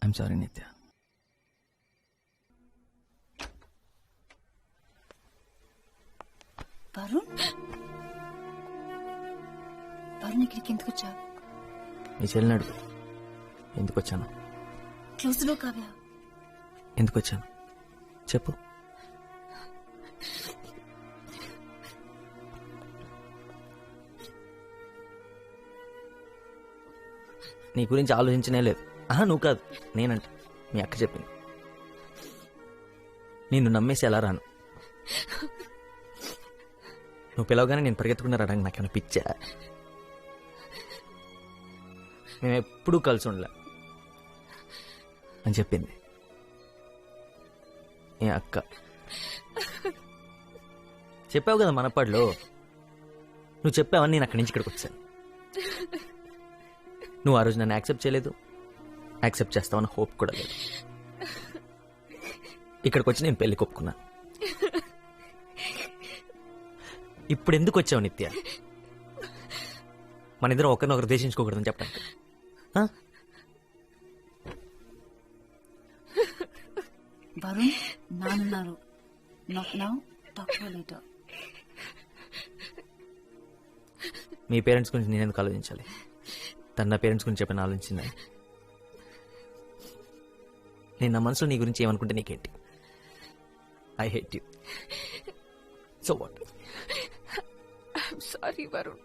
ఐఎమ్ సారీ నిత్య. వరుణ్, వరుణ్ ఇక్కడికి ఎందుకు వచ్చావు? నీ చెల్లిని అడుగు ఎందుకు వచ్చాను. క్లోజ్ లో కావ్య. ఎందుకు వచ్చాను చెప్పు. నీ గురించి ఆలోచించనే లేదు. నువ్వు కాదు, నేనంట. మీ అక్క చెప్పింది. నిన్ను నమ్మేసి ఎలా రాను? నువ్వు పిలవగానే నేను పరిగెత్తుకున్న రావడానికి నాకేమైనా పిచ్చా? మేము ఎప్పుడూ కలిసి ఉండలే అని చెప్పింది ఏ అక్క. చెప్పావు కదా మనపాడులో. నువ్వు చెప్పావని నేను అక్కడి నుంచి ఇక్కడికి వచ్చాను. నువ్వు ఆ రోజు నన్ను యాక్సెప్ట్ చేయలేదు, యాక్సెప్ట్ చేస్తావని హోప్ కూడా లేదు. ఇక్కడికి వచ్చి నేను పెళ్లి ఒప్పుకున్నా. ఇప్పుడు ఎందుకు వచ్చావు నిత్య? మన ఇద్దరం ఒకరినొకరు దేశించుకోకూడదని చెప్పడానికి. వరుణ్, నానున్నారు. Not now, talk to later. మీ పేరెంట్స్ గురించి నేను ఎందుకు ఆలోచించాలి? తన నా పేరెంట్స్ గురించి చెప్పిన ఆలోచించిందా? నేను నా మనసులో నీ గురించి ఏమనుకుంటే నీకేంటి? I hate you. So what? Sorry Varun.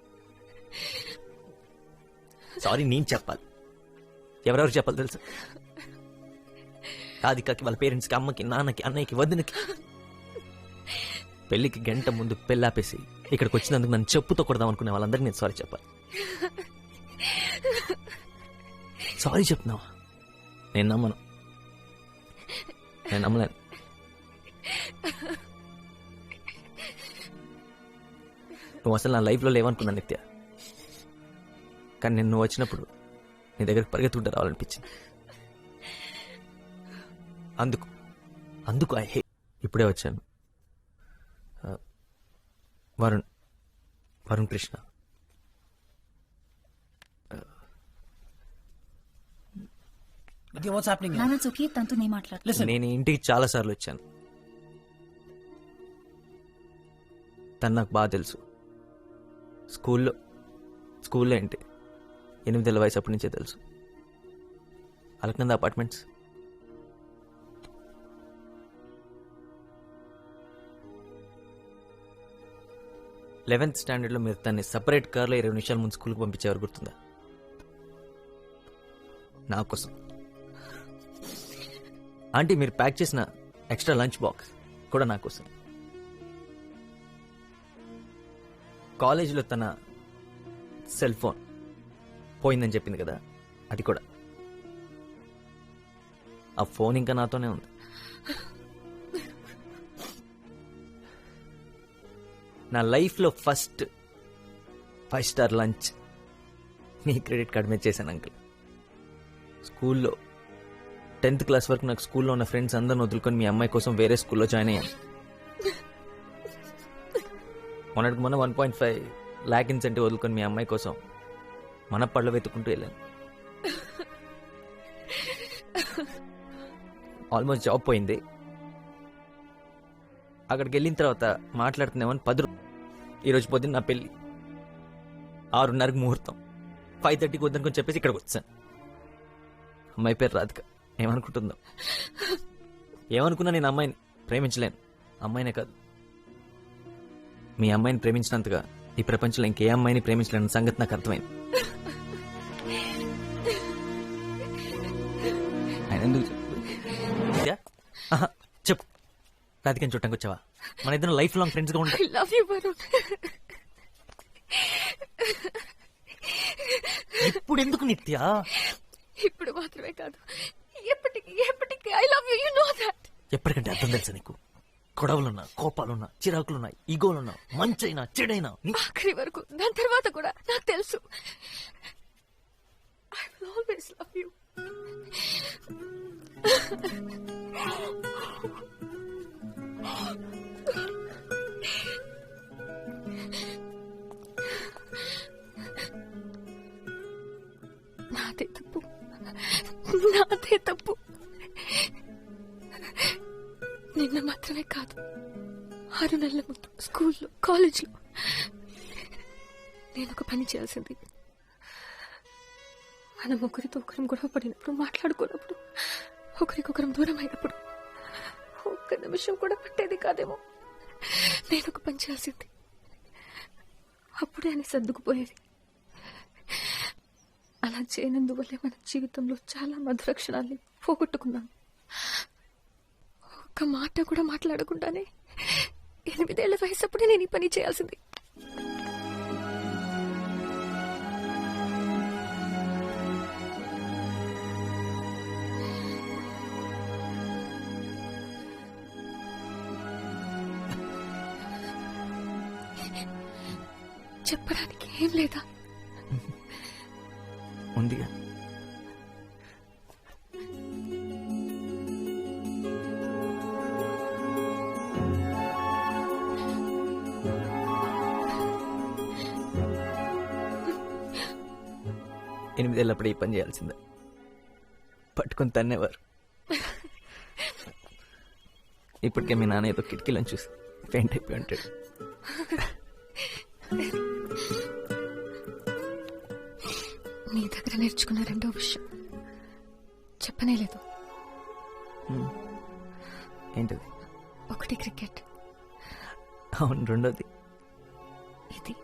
Sorry నేను చెప్పాలి. ఎవరెవరు చెప్పాలి తెలుసు? రాధికకి, వాళ్ళ పేరెంట్స్కి, అమ్మకి, నాన్నకి, అన్నయ్యకి, వదినకి. పెళ్లికి గంట ముందు పెళ్ళాపేసి ఇక్కడికి వచ్చినందుకు నన్ను చెప్పుతో కొడదాం అనుకునే వాళ్ళందరికీ నేను సారీ చెప్పాలి. సారీ చెప్తున్నావా? నేను నమ్మను. నేను నమ్మలేను. నువ్వు అసలు నా లైఫ్లో లేవనుకున్నా నిత్య. కానీ నేను నువ్వు వచ్చినప్పుడు నీ దగ్గరికి పరిగెత్తుకుంటూ రావాలనిపించింది. అందుకు ఐ హేట్. ఇప్పుడే వచ్చాను. వరుణ్ కృష్ణ. తనతో నీ మాట్లాడు. నేను ఇంటికి చాలా సార్లు వచ్చాను. తను నాకు బాగా తెలుసు. స్కూల్లో ఏంటి 8 ఏళ్ల వయసు అప్పటి నుంచే తెలుసు. అలకనంద అపార్ట్మెంట్స్. లెవెన్త్ స్టాండర్డ్లో మీరు తన్ని సపరేట్ కార్లో 20 నిమిషాల ముందు స్కూల్కి పంపించేవారు, గుర్తుందా? నా కోసం. ఆంటీ మీరు ప్యాక్ చేసిన ఎక్స్ట్రా లంచ్ బాక్స్ కూడా నా కోసం. కాలేజీలో తన సెల్ ఫోన్ పోయిందని చెప్పింది కదా, అది కూడా. ఆ ఫోన్ ఇంకా నాతోనే ఉంది. నా లైఫ్లో ఫస్ట్ 5 స్టార్ లంచ్ నీ క్రెడిట్ కార్డ్ మీద చేశాను అంకుల్. స్కూల్లో 10th క్లాస్ వరకు నాకు స్కూల్లో ఉన్న ఫ్రెండ్స్ అందరిని వదులుకొని మీ అమ్మాయి కోసం వేరే స్కూల్లో జాయిన్ అయ్యాను. మొన్నటికి మొన్న 1.5 lakh ఇన్సెంటివ్ వదులుకొని మీ అమ్మాయి కోసం మన పళ్ళు వెతుక్కుంటూ వెళ్ళాను. ఆల్మోస్ట్ జాబ్ పోయింది. అక్కడికి వెళ్ళిన తర్వాత మాట్లాడుతున్నామని 10 ఈరోజు పొద్దున్న నా పెళ్ళి 6:30కి ముహూర్తం. 5:30కి వద్దనుకొని చెప్పేసి ఇక్కడికి వచ్చాను. అమ్మాయి పేరు రాధిక. ఏమనుకుంటుందో ఏమనుకున్నా నేను అమ్మాయిని ప్రేమించలేను. అమ్మాయినే కాదు, మీ అమ్మాయిని ప్రేమించినంతగా ఈ ప్రపంచంలో ఇంకే అమ్మాయిని ప్రేమించలేని సంగతి నాకు అర్థమైంది. ఆయన ఎందుకు చెప్పు, రాధికని చూడటానికి వచ్చావా? మన ఇద్దరం లైఫ్ లాంగ్ ఫ్రెండ్స్ గా ఉంటాం. I love you, Varun. ఇప్పుడు ఎందుకు నిత్య? ఇప్పుడు మాత్రమే కాదు, ఎప్పటికీ ఎప్పటికీ I love you. You know that. ఎప్పటికంటే అర్థం తెలుసా నీకు? గొడవలున్నా, కోపాలున్నా, చిరాకులున్నా, ఈగోలున్నా, మంచైనా చెడైనా ఆఖరి వరకు, దాని తర్వాత కూడా నాకు తెలుసు. I will always love you. నాదే తప్పు, నాదే తప్పు. నిన్న మాత్రమే కాదు, 6 నెలల ముందు స్కూల్లో, కాలేజ్లో నేను ఒక పని చేయాల్సింది. మనం ఒకరితో ఒకరం గొడవ పడినప్పుడు, మాట్లాడుకున్నప్పుడు, ఒకరికొకరం దూరం అయినప్పుడు ఒక్క నిమిషం కూడా పట్టేది కాదేమో. నేను ఒక పని చేయాల్సింది. అప్పుడే అని సర్దుకుపోయేది. అలా చేయనందువల్లే మన జీవితంలో చాలా మధుర క్షణాల్ని పోగొట్టుకున్నాను. ఒక్క మాట కూడా మాట్లాడకుండానే 8 ఏళ్ల వయసప్పుడే నేను ఈ పని చేయాల్సింది. చెప్పడానికి ఏం లేదా? ఉందిగా. ఎనిమిదేళ్ళప్పుడు ఈ పని చేయాల్సిందే. పట్టుకొని తన్నేవారు. ఇప్పటికే మీ నాన్న ఏదో కిటికీలను చూసి ఫెయింట్ అయిపోయి ఉంటాడు. నీ దగ్గర నేర్చుకున్న రెండో విషయం చెప్పనే లేదు. ఏంటది? ఒకటి క్రికెట్, అవును. రెండోది ఇది.